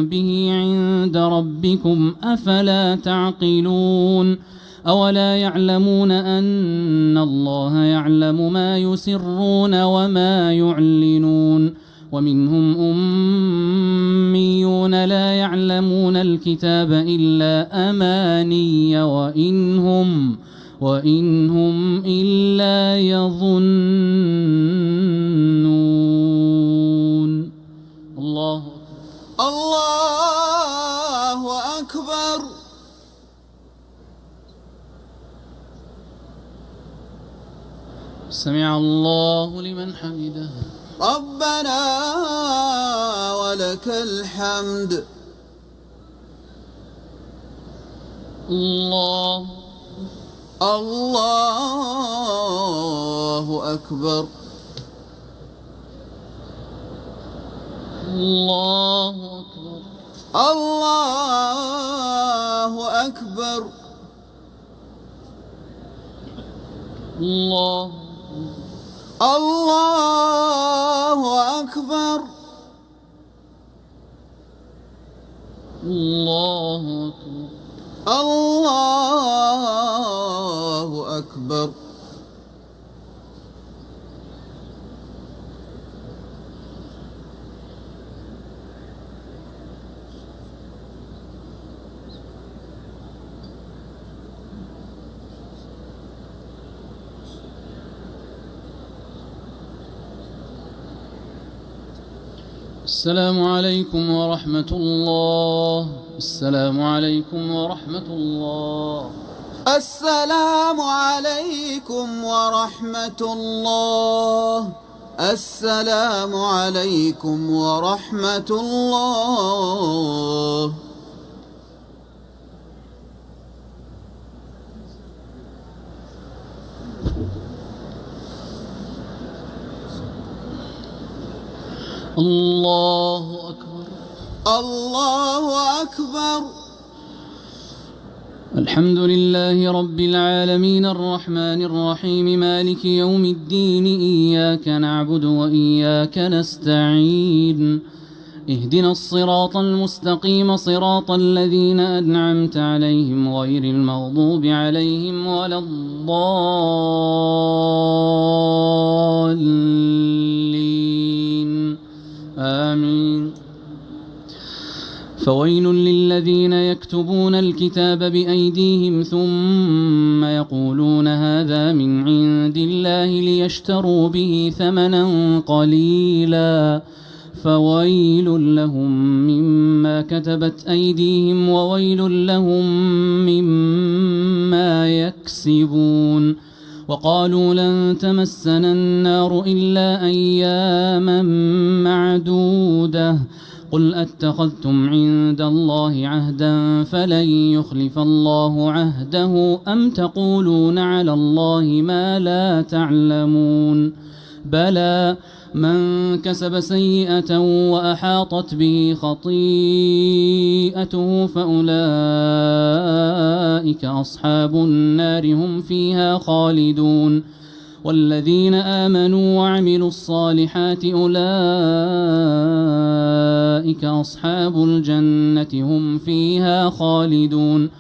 به عند ربكم أفلا تعقلون أولا يعلمون أن الله يعلم ما يسرون وما يعلنون ومنهم أميون لا يعلمون الكتاب إلا أماني وإن هم إلا يظنون الله أكبر. سمع الله لمن حمده ربنا ولك الحمد. الله أكبر. الله أكبر. الله أكبر. الله أكبر. الله أكبر. الله أكبر. السلام عليكم ورحمة الله. السلام عليكم ورحمة الله. السلام عليكم ورحمة الله. السلام عليكم ورحمة الله. الله أكبر. الله أكبر. الحمد لله رب العالمين الرحمن الرحيم مالك يوم الدين إياك نعبد وإياك نستعين اهدنا الصراط المستقيم صراط الذين أنعمت عليهم غير المغضوب عليهم ولا الضالين آمين. فويل للذين يكتبون الكتاب بأيديهم ثم يقولون هذا من عند الله ليشتروا به ثمنا قليلا فويل لهم مما كتبت أيديهم وويل لهم مما يكسبون. وقالوا لن تمسنا النار إلا أياما معدودة قل أتخذتم عند الله عهدا فلن يخلف الله عهده أم تقولون على الله ما لا تعلمون بلى من كسب سيئة وأحاطت به خطيئته فأولئك أصحاب النار هم فيها خالدون. والذين آمنوا وعملوا الصالحات أولئك أصحاب الجنة هم فيها خالدون.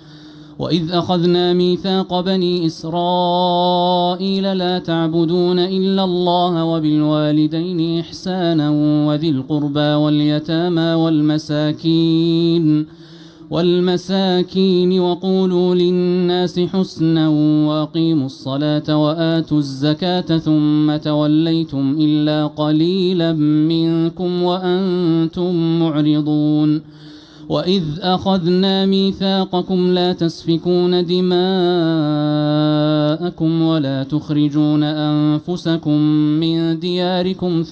وإذ أخذنا ميثاق بني إسرائيل لا تعبدون إلا الله وبالوالدين إحسانا وذي القربى واليتامى والمساكين وقولوا للناس حسنا وأقيموا الصلاة وآتوا الزكاة ثم توليتم إلا قليلا منكم وأنتم معرضون. وإذ أخذنا ميثاقكم لا تسفكون دماءكم ولا تخرجون أنفسكم من دياركم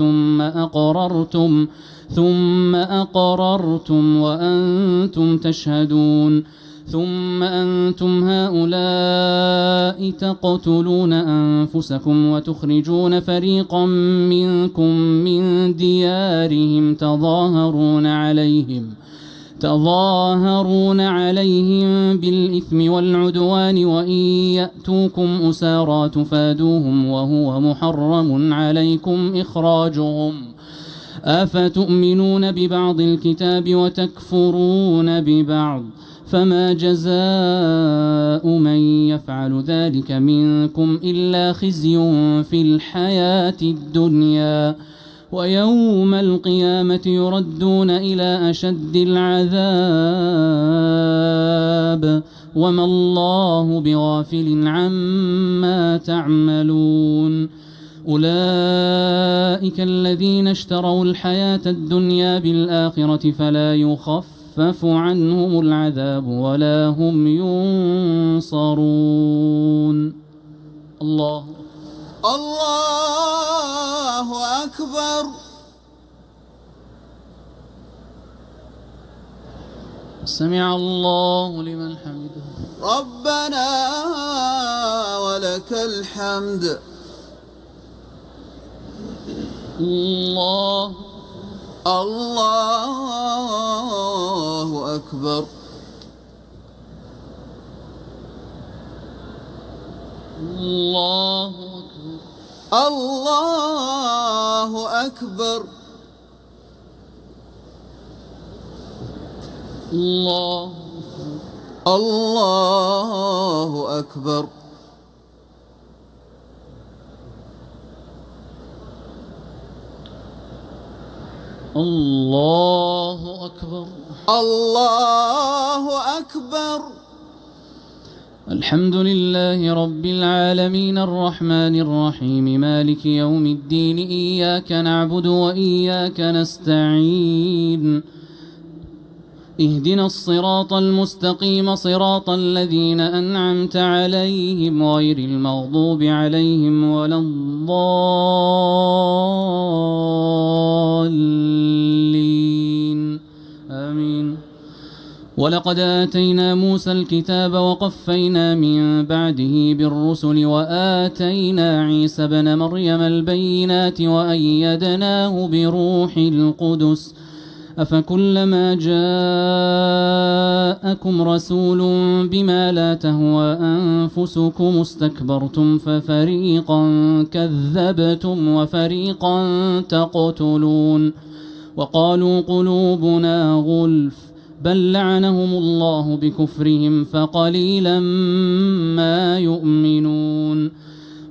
ثم أقررتم وأنتم تشهدون. ثم أنتم هؤلاء تقتلون أنفسكم وتخرجون فريقا منكم من ديارهم تظاهرون عليهم بالإثم والعدوان وإن يأتوكم أسارى تفادوهم وهو محرم عليكم إخراجهم أفتؤمنون ببعض الكتاب وتكفرون ببعض فما جزاء من يفعل ذلك منكم إلا خزي في الحياة الدنيا ويوم القيامة يردون إلى أشد العذاب وما الله بغافل عما تعملون. أولئك الذين اشتروا الحياة الدنيا بالآخرة فلا يخفف عنهم العذاب ولا هم ينصرون. الله أكبر. سمع الله لمن حمده ربنا ولك الحمد. الله أكبر. الله أكبر. الله أكبر. الله أكبر. الله أكبر. الحمد لله رب العالمين الرحمن الرحيم مالك يوم الدين إياك نعبد وإياك نستعين اهدنا الصراط المستقيم صراط الذين أنعمت عليهم غير المغضوب عليهم ولا الضالين آمين. ولقد آتينا موسى الكتاب وقفينا من بعده بالرسل وآتينا عيسى ابن مريم البينات وأيدناه بروح القدس أفكلما جاءكم رسول بما لا تهوى أنفسكم استكبرتم ففريقا كذبتم وفريقا تقتلون وقالوا قلوبنا غلف بل لعنهم الله بكفرهم فقليلا ما يؤمنون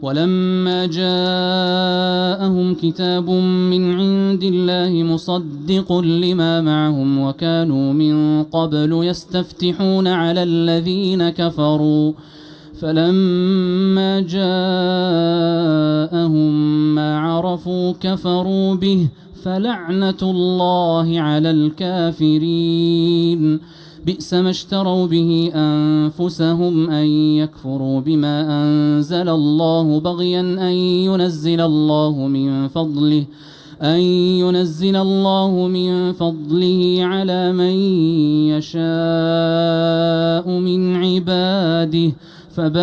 ولما جاءهم كتاب من عند الله مصدق لما معهم وكانوا من قبل يستفتحون على الذين كفروا فلما جاءهم ما عرفوا كفروا به فلعنة الله على الكافرين بئس ما اشتروا به أنفسهم أن يكفروا بما أنزل الله بغيا أن ينزل الله من فضله على من يشاء من عباده فباءوا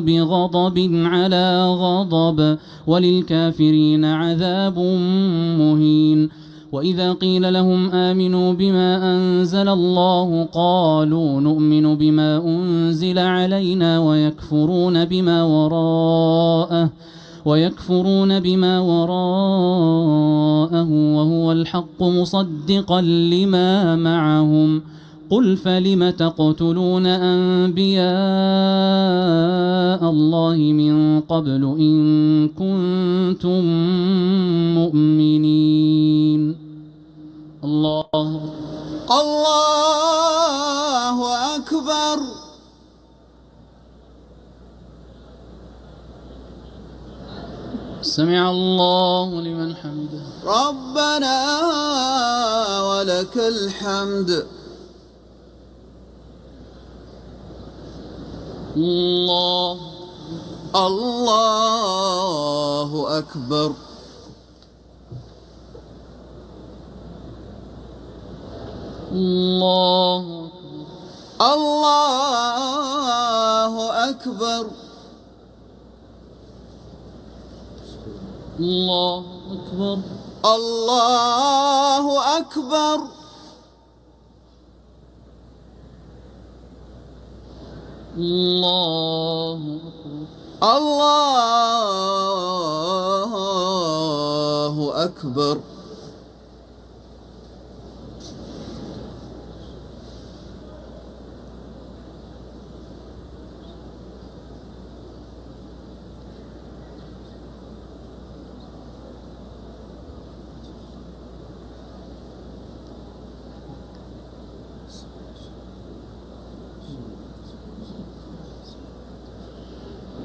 بغضب على غضب وللكافرين عذاب مهين وإذا قيل لهم آمنوا بما أنزل الله قالوا نؤمن بما أنزل علينا ويكفرون بما وراءه وهو الحق مصدقا لما معهم قل فلم تقتلون أنبياء الله من قبل إن كنتم مؤمنين الله أكبر. سمع الله لمن حمده ربنا ولك الحمد. الله أكبر. الله أكبر. الله أكبر. الله أكبر. الله أكبر. الله أكبر.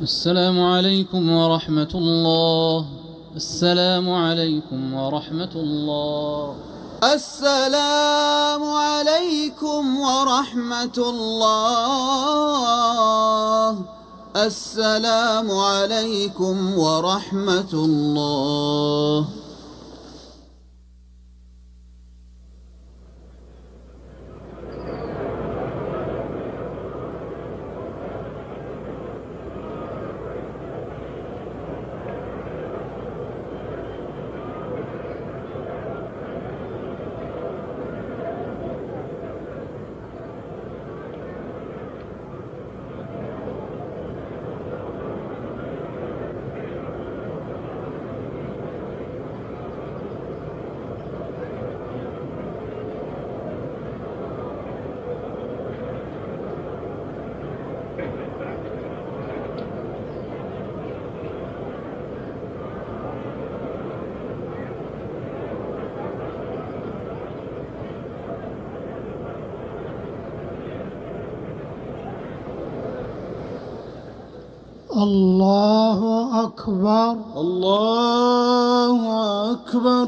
السلام عليكم ورحمة الله. السلام عليكم ورحمة الله. السلام عليكم ورحمة الله. السلام عليكم ورحمة الله. الله أكبر. الله أكبر.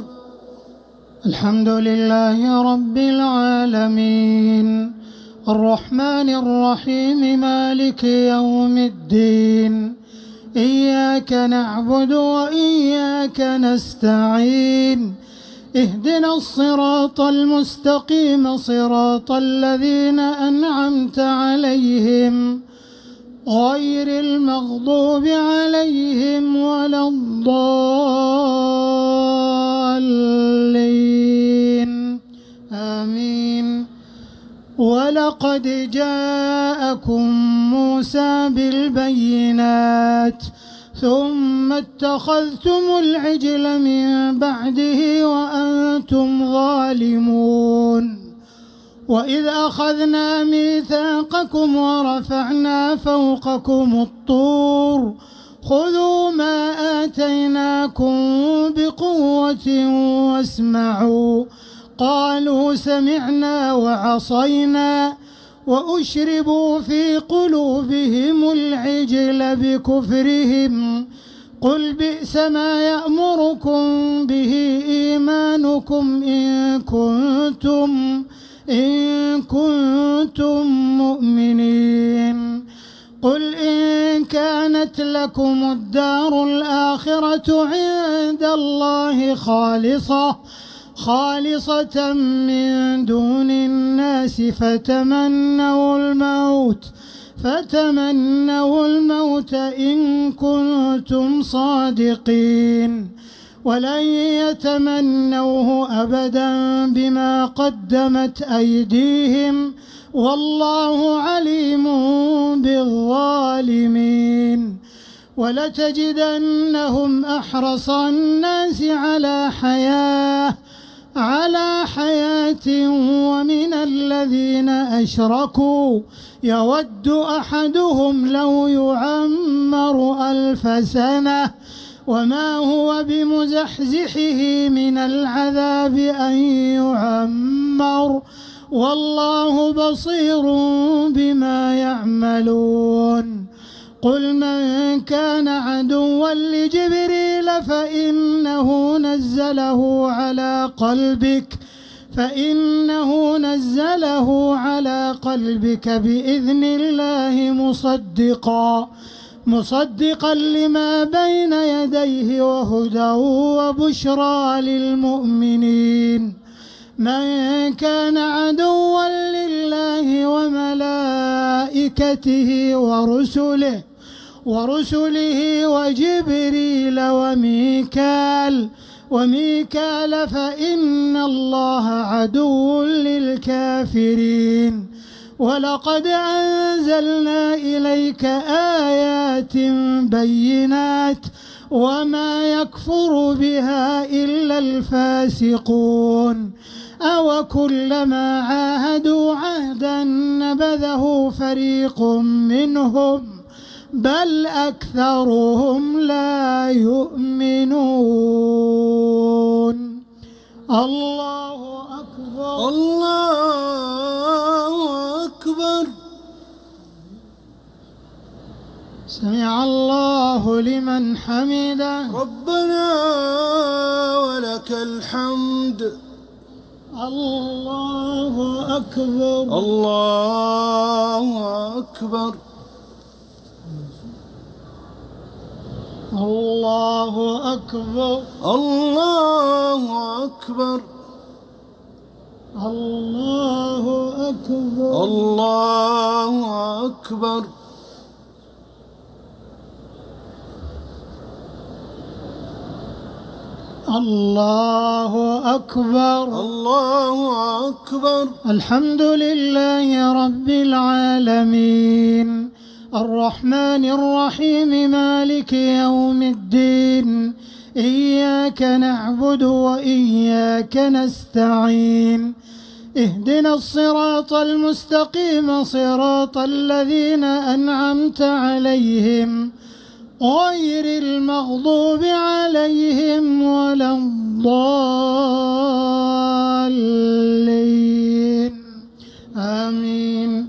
الحمد لله رب العالمين الرحمن الرحيم مالك يوم الدين إياك نعبد وإياك نستعين اهدنا الصراط المستقيم صراط الذين أنعمت عليهم غير المغضوب عليهم ولا الضالين آمين. ولقد جاءكم موسى بالبينات ثم اتخذتم العجل من بعده وأنتم ظالمون وإذ أخذنا ميثاقكم ورفعنا فوقكم الطور خذوا ما آتيناكم بقوة واسمعوا قالوا سمعنا وعصينا وأشربوا في قلوبهم العجل بكفرهم قل بئس ما يأمركم به إيمانكم إن كنتم مؤمنين قل إن كانت لكم الدار الآخرة عند الله خالصة من دون الناس فتمنوا الموت إن كنتم صادقين ولن يتمنوه أبدا بما قدمت أيديهم والله عليم بالظالمين ولتجدنهم أحرص الناس على حياة ومن الذين أشركوا يود أحدهم لو يعمر 1000 سنة وما هو بمزحزحه من العذاب أن يعمر والله بصير بما يعملون قل من كان عدوا لجبريل فإنه نزله على قلبك بإذن الله مصدقا لما بين يديه وهدى وبشرى للمؤمنين من كان عدوا لله وملائكته ورسله وجبريل وميكال فإن الله عدو للكافرين ولقد أنزلنا إليك آيات بينات وما يكفر بها إلا الفاسقون أو كلما عاهدوا عهدا نبذه فريق منهم بل أكثرهم لا يؤمنون الله أكبر الله أكبر سمع الله لمن حمده ربنا ولك الحمد الله أكبر الله أكبر الله أكبر الله أكبر الله أكبر الله أكبر الله أكبر الله أكبر الحمد لله رب العالمين الرحمن الرحيم مالك يوم الدين إياك نعبد وإياك نستعين اهدنا الصراط المستقيم صراط الذين أنعمت عليهم غير المغضوب عليهم ولا الضالين آمين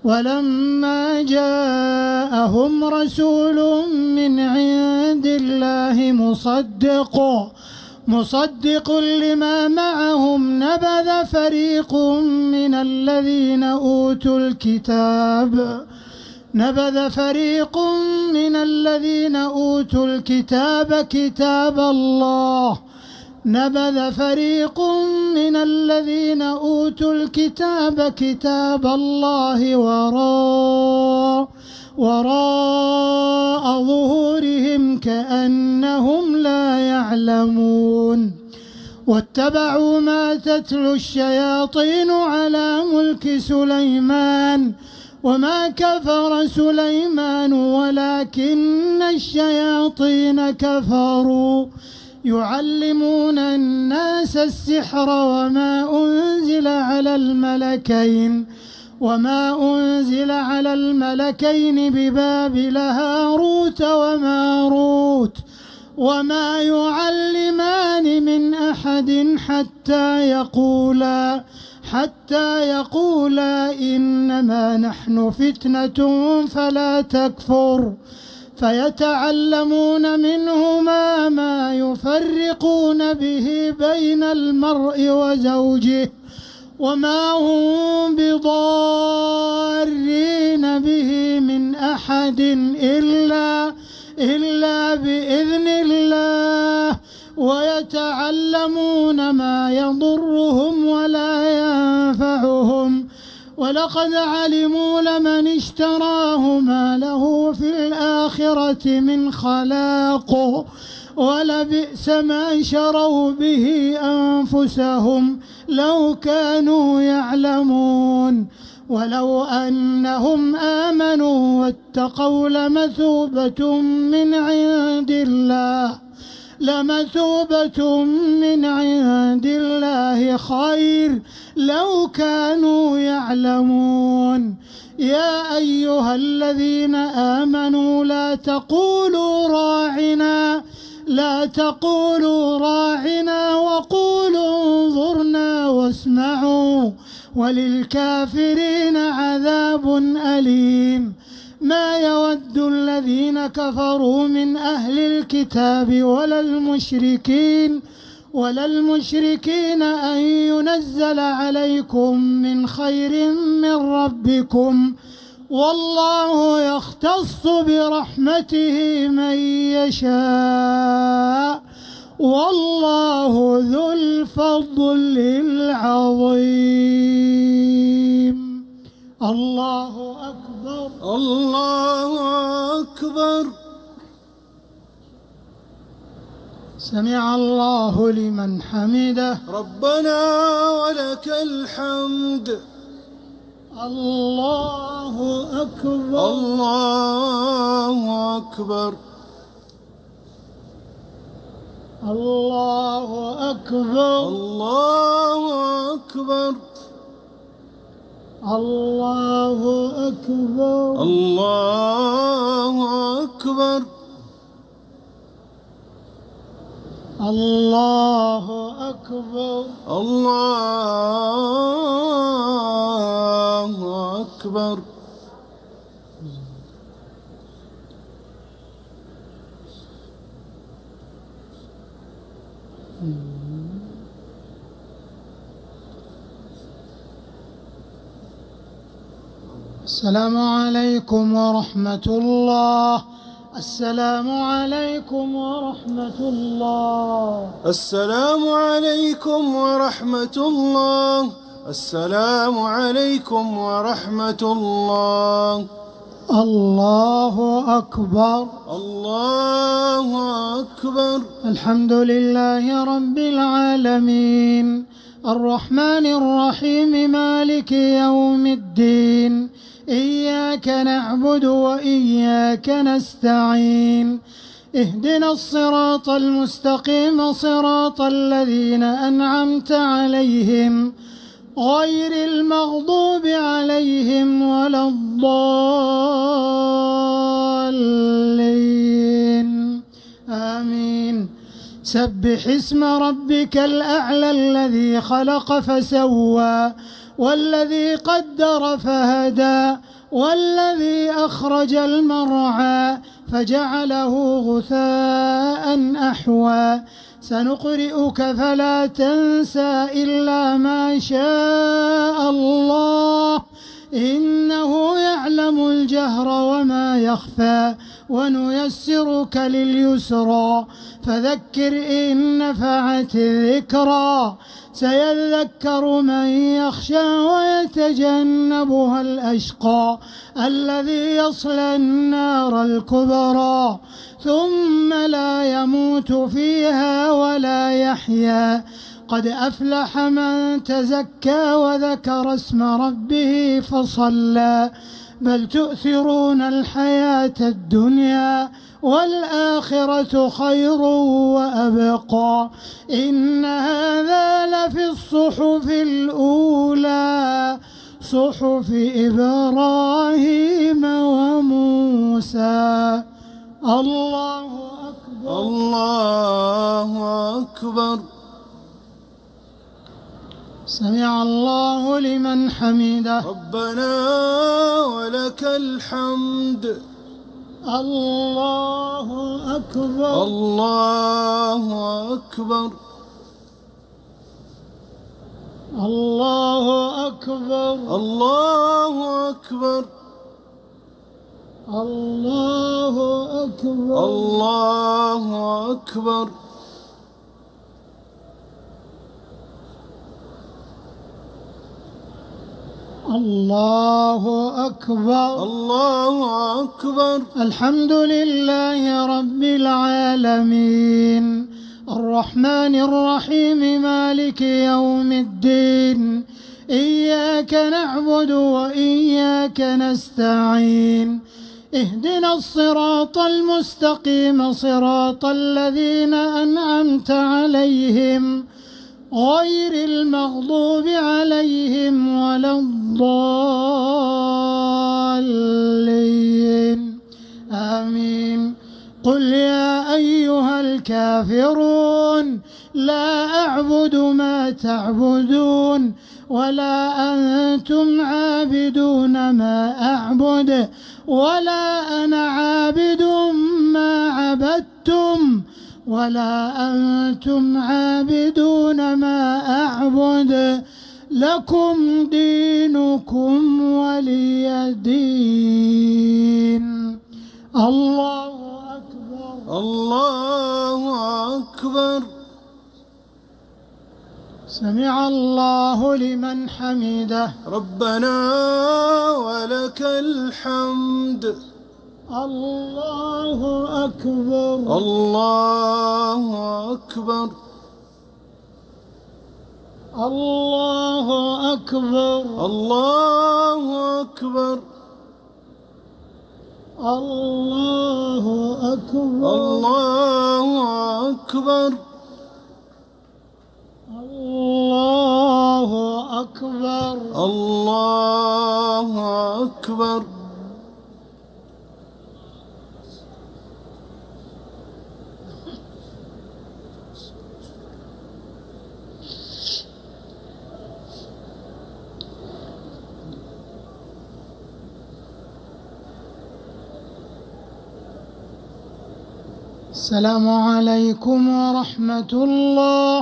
ولما جاءهم رسول من عند الله مصدق لما معهم نبذ فريق من الذين أوتوا الكتاب كتاب الله وراء ظهورهم كأنهم لا يعلمون واتبعوا ما تتلو الشياطين على ملك سليمان وما كفر سليمان ولكن الشياطين كفروا يعلمون الناس السحر وما أنزل على الملكين ببابل هاروت وماروت وما يعلمان من أحد حتى يقولا إنما نحن فتنة فلا تكفر فيتعلمون منهما ما يفرقون به بين المرء وزوجه وما هم بضارين به من أحد إلا بإذن الله ويتعلمون ما يضرهم ولا ينفعهم ولقد علموا لمن اشتراه ما له في الآخرة من خلاق ولبئس ما شروا به أنفسهم لو كانوا يعلمون ولو أنهم آمنوا واتقوا لمثوبة من عند الله خير لو كانوا يعلمون يا أيها الذين آمنوا لا تقولوا راعنا وقولوا انظرنا واسمعوا وللكافرين عذاب أليم ما يود الذين كفروا من أهل الكتاب ولا المشركين أن ينزل عليكم من خير من ربكم والله يختص برحمته من يشاء والله ذو الفضل العظيم الله أكبر الله أكبر. سمع الله لمن حمده ربنا ولك الحمد. الله أكبر الله أكبر الله أكبر الله أكبر الله أكبر الله أكبر الله أكبر الله أكبر. السلام عليكم ورحمة الله. السلام عليكم ورحمة الله. السلام عليكم ورحمة الله. السلام عليكم ورحمة الله. الله أكبر الله أكبر. الحمد لله رب العالمين الرحمن الرحيم مالك يوم الدين إياك نعبد وإياك نستعين اهدنا الصراط المستقيم صراط الذين أنعمت عليهم غير المغضوب عليهم ولا الضالين آمين. سبح اسم ربك الأعلى الذي خلق فسوى والذي قدر فهدى والذي أخرج المرعى فجعله غثاء أحوى سنقرئك فلا تنسى إلا ما شاء الله إنه يعلم الجهر وما يخفى ونيسرك لليسرى فذكر إن نفعت الذكرى سيذكر من يخشى ويتجنبها الأشقى الذي يصلى النار الكبرى ثم لا يموت فيها ولا يحيا قد أفلح من تزكى وذكر اسم ربه فصلى بل تؤثرون الحياة الدنيا والآخرة خير وأبقى إن هذا لفي الصحف الأولى صحف إبراهيم وموسى. الله أكبر. الله أكبر. سمع الله لمن حمده. ربنا ولك الحمد. الله أكبر. الله أكبر. الله أكبر. الله أكبر. الله أكبر. الله أكبر. الله أكبر. الله أكبر. الحمد لله رب العالمين الرحمن الرحيم مالك يوم الدين إياك نعبد وإياك نستعين اهدنا الصراط المستقيم صراط الذين أنعمت عليهم غير المغضوب عليهم ولا الضالين آمين. قل يا أيها الكافرون لا أعبد ما تعبدون ولا أنتم عابدون ما أعبد ولا أنا عابد ما عبدتم ولا أنتم عابدون ما أعبد لكم دينكم ولي دين. الله أكبر. الله أكبر. سمع الله لمن حمده. ربنا ولك الحمد. الله أكبر. الله أكبر. الله أكبر. الله أكبر. الله أكبر. الله أكبر. الله أكبر. الله أكبر. السلام عليكم ورحمة الله.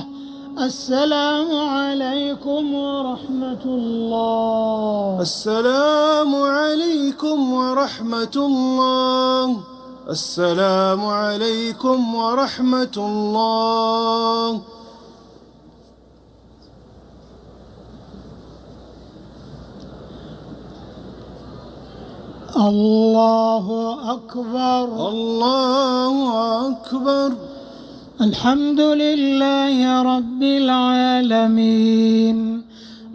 السلام عليكم ورحمة الله. السلام عليكم ورحمة الله. السلام عليكم ورحمة الله. الله أكبر. الله أكبر. الحمد لله رب العالمين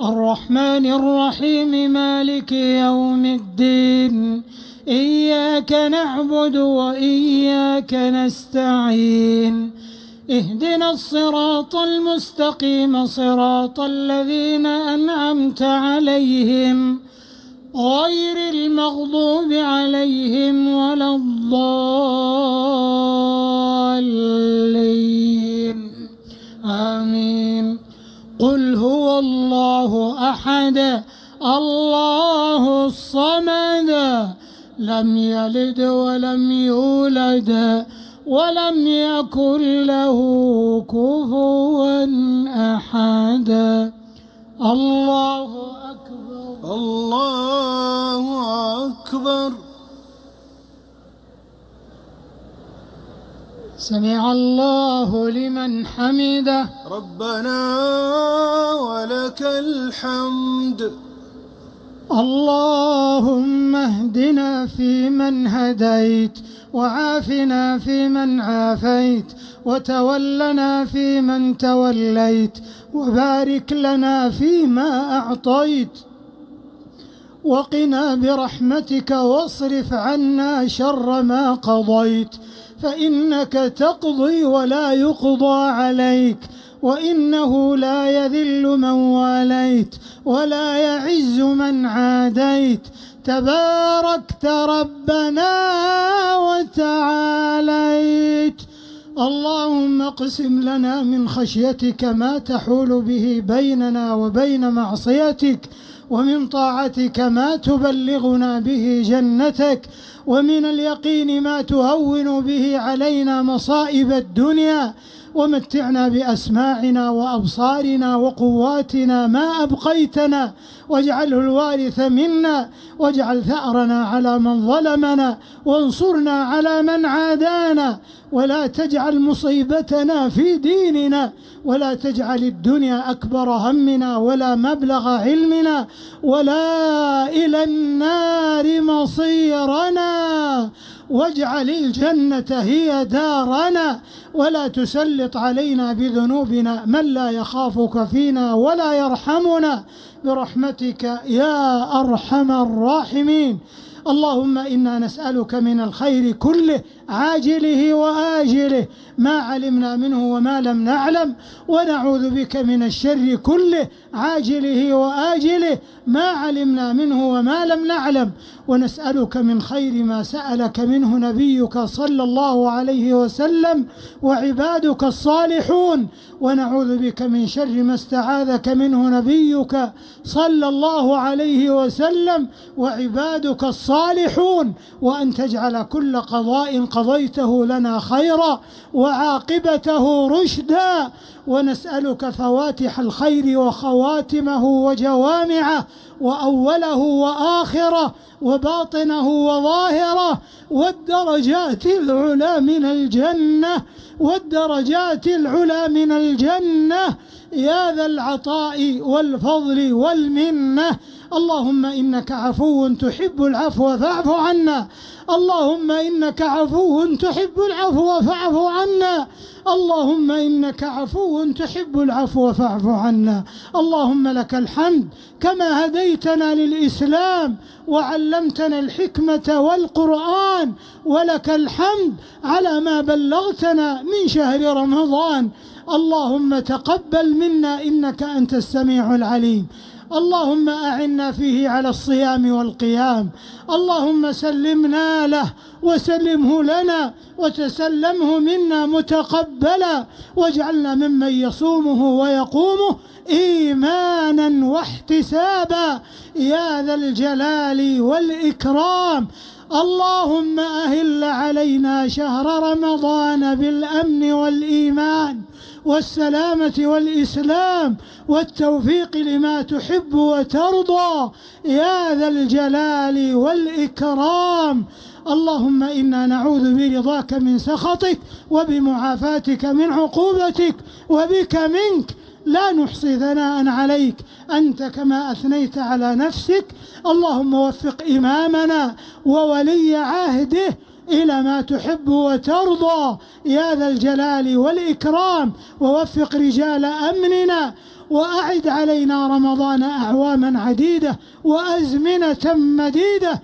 الرحمن الرحيم مالك يوم الدين إياك نعبد وإياك نستعين اهدنا الصراط المستقيم صراط الذين أنعمت عليهم غير المغضوب عليهم ولا الضالين آمين. قل هو الله أحد الله الصمد لم يلد ولم يولد ولم يكن له كفوا أحد. الله أكبر. الله أكبر. سمع الله لمن حمده. ربنا ولك الحمد. اللهم اهدنا فيمن هديت وعافنا فيمن عافيت وتولنا فيمن توليت وبارك لنا فيما أعطيت وقنا برحمتك واصرف عنا شر ما قضيت، فإنك تقضي ولا يقضى عليك، وإنه لا يذل من واليت ولا يعز من عاديت، تباركت ربنا وتعاليت. اللهم اقسم لنا من خشيتك ما تحول به بيننا وبين معصيتك، ومن طاعتك ما تبلغنا به جنتك، ومن اليقين ما تهون به علينا مصائب الدنيا، ومتعنا بأسماعنا وأبصارنا وقواتنا ما أبقيتنا، واجعله الوارث منا، واجعل ثأرنا على من ظلمنا، وانصرنا على من عادانا، ولا تجعل مصيبتنا في ديننا، ولا تجعل الدنيا أكبر همنا ولا مبلغ علمنا ولا إلى النار مصيرنا، واجعل الجنة هي دارنا، ولا تسلط علينا بذنوبنا من لا يخافك فينا ولا يرحمنا، برحمتك يا أرحم الراحمين. اللهم إنا نسألك من الخير كله عاجله وآجله ما علمنا منه وما لم نعلم، ونعوذ بك من الشر كله عاجله وآجله ما علمنا منه وما لم نعلم، ونسألك من خير ما سألك منه نبيك صلى الله عليه وسلم وعبادك الصالحون، ونعوذ بك من شر ما استعاذك منه نبيك صلى الله عليه وسلم وعبادك الصالحون، وأن تجعل كل قضاء قضيته لنا خيرا وعاقبته رشدا، ونسألك فواتح الخير وخواتمه وجوامعه وأوله وآخره وباطنه وظاهره، والدرجات العلى من الجنة، والدرجات العلى من الجنة يا ذا العطاء والفضل والمنة. اللهم إنك عفو تحب العفو فاعف عنا، اللهم إنك عفو تحب العفو فاعف عنا، اللهم إنك عفو تحب العفو فاعف عنا. اللهم لك الحمد كما هديتنا للإسلام وعلمتنا الحكمة والقرآن، ولك الحمد على ما بلغتنا من شهر رمضان. اللهم تقبل منا إنك أنت السميع العليم. اللهم أعنا فيه على الصيام والقيام، اللهم سلمنا له وسلمه لنا وتسلمه منا متقبلا، واجعلنا ممن يصومه ويقومه إيمانا واحتسابا يا ذا الجلال والإكرام. اللهم أهل علينا شهر رمضان بالأمن والإيمان والسلامة والإسلام والتوفيق لما تحب وترضى يا ذا الجلال والإكرام. اللهم إنا نعوذ برضاك من سخطك وبمعافاتك من عقوبتك وبك منك، لا نحصي ثناء عليك أنت كما أثنيت على نفسك. اللهم وفق إمامنا وولي عهده إلى ما تحب وترضى يا ذا الجلال والإكرام، ووفق رجال أمننا، وأعد علينا رمضان أعواما عديدة وأزمنة مديدة،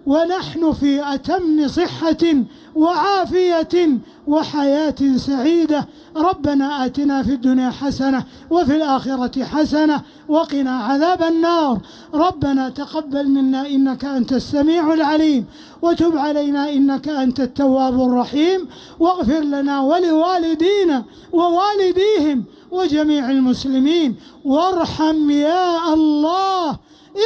ونحن في أتم صحة وعافية وحياة سعيدة. ربنا آتنا في الدنيا حسنة وفي الآخرة حسنة وقنا عذاب النار. ربنا تقبل منا إنك أنت السميع العليم، وتب علينا إنك أنت التواب الرحيم، واغفر لنا ولوالدينا ووالديهم وجميع المسلمين، وارحم يا الله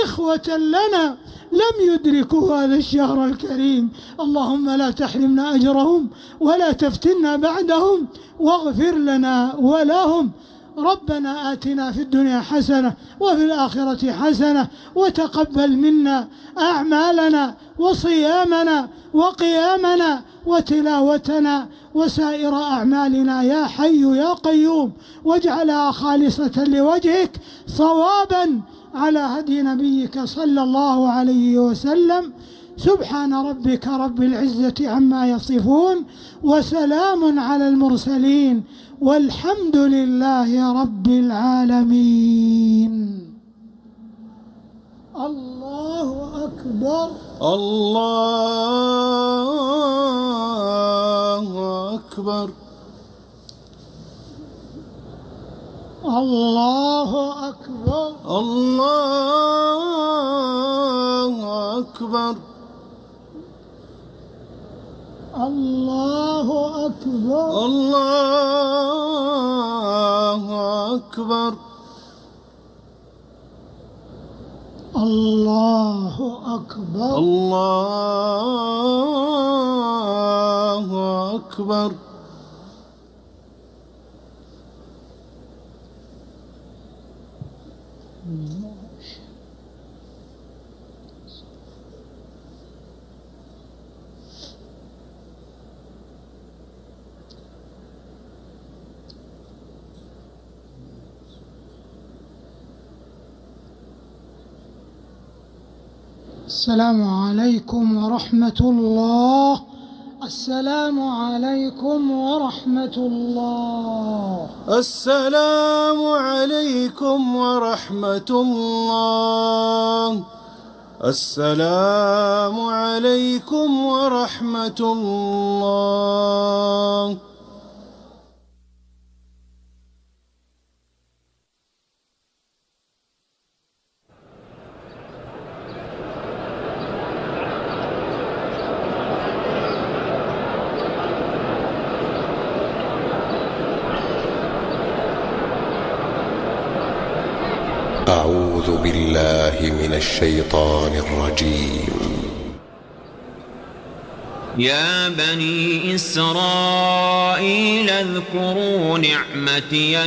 إخوة لنا لم يدركوا هذا الشهر الكريم. اللهم لا تحرمنا أجرهم ولا تفتنا بعدهم، واغفر لنا ولهم. ربنا آتنا في الدنيا حسنة وفي الآخرة حسنة، وتقبل منا أعمالنا وصيامنا وقيامنا وتلاوتنا وسائر أعمالنا يا حي يا قيوم، واجعلها خالصة لوجهك صوابا على هدي نبيك صلى الله عليه وسلم. سبحان ربك رب العزة عما يصفون، وسلام على المرسلين، والحمد لله رب العالمين. الله أكبر. الله أكبر. الله أكبر. الله أكبر. الله أكبر. الله أكبر. الله أكبر. الله أكبر. السلام عليكم ورحمة الله. السلام عليكم ورحمة الله. السلام عليكم ورحمة الله. السلام عليكم ورحمة الله. أعوذ بالله من الشيطان الرجيم. يا بني إسرائيل اذكروا نعمتي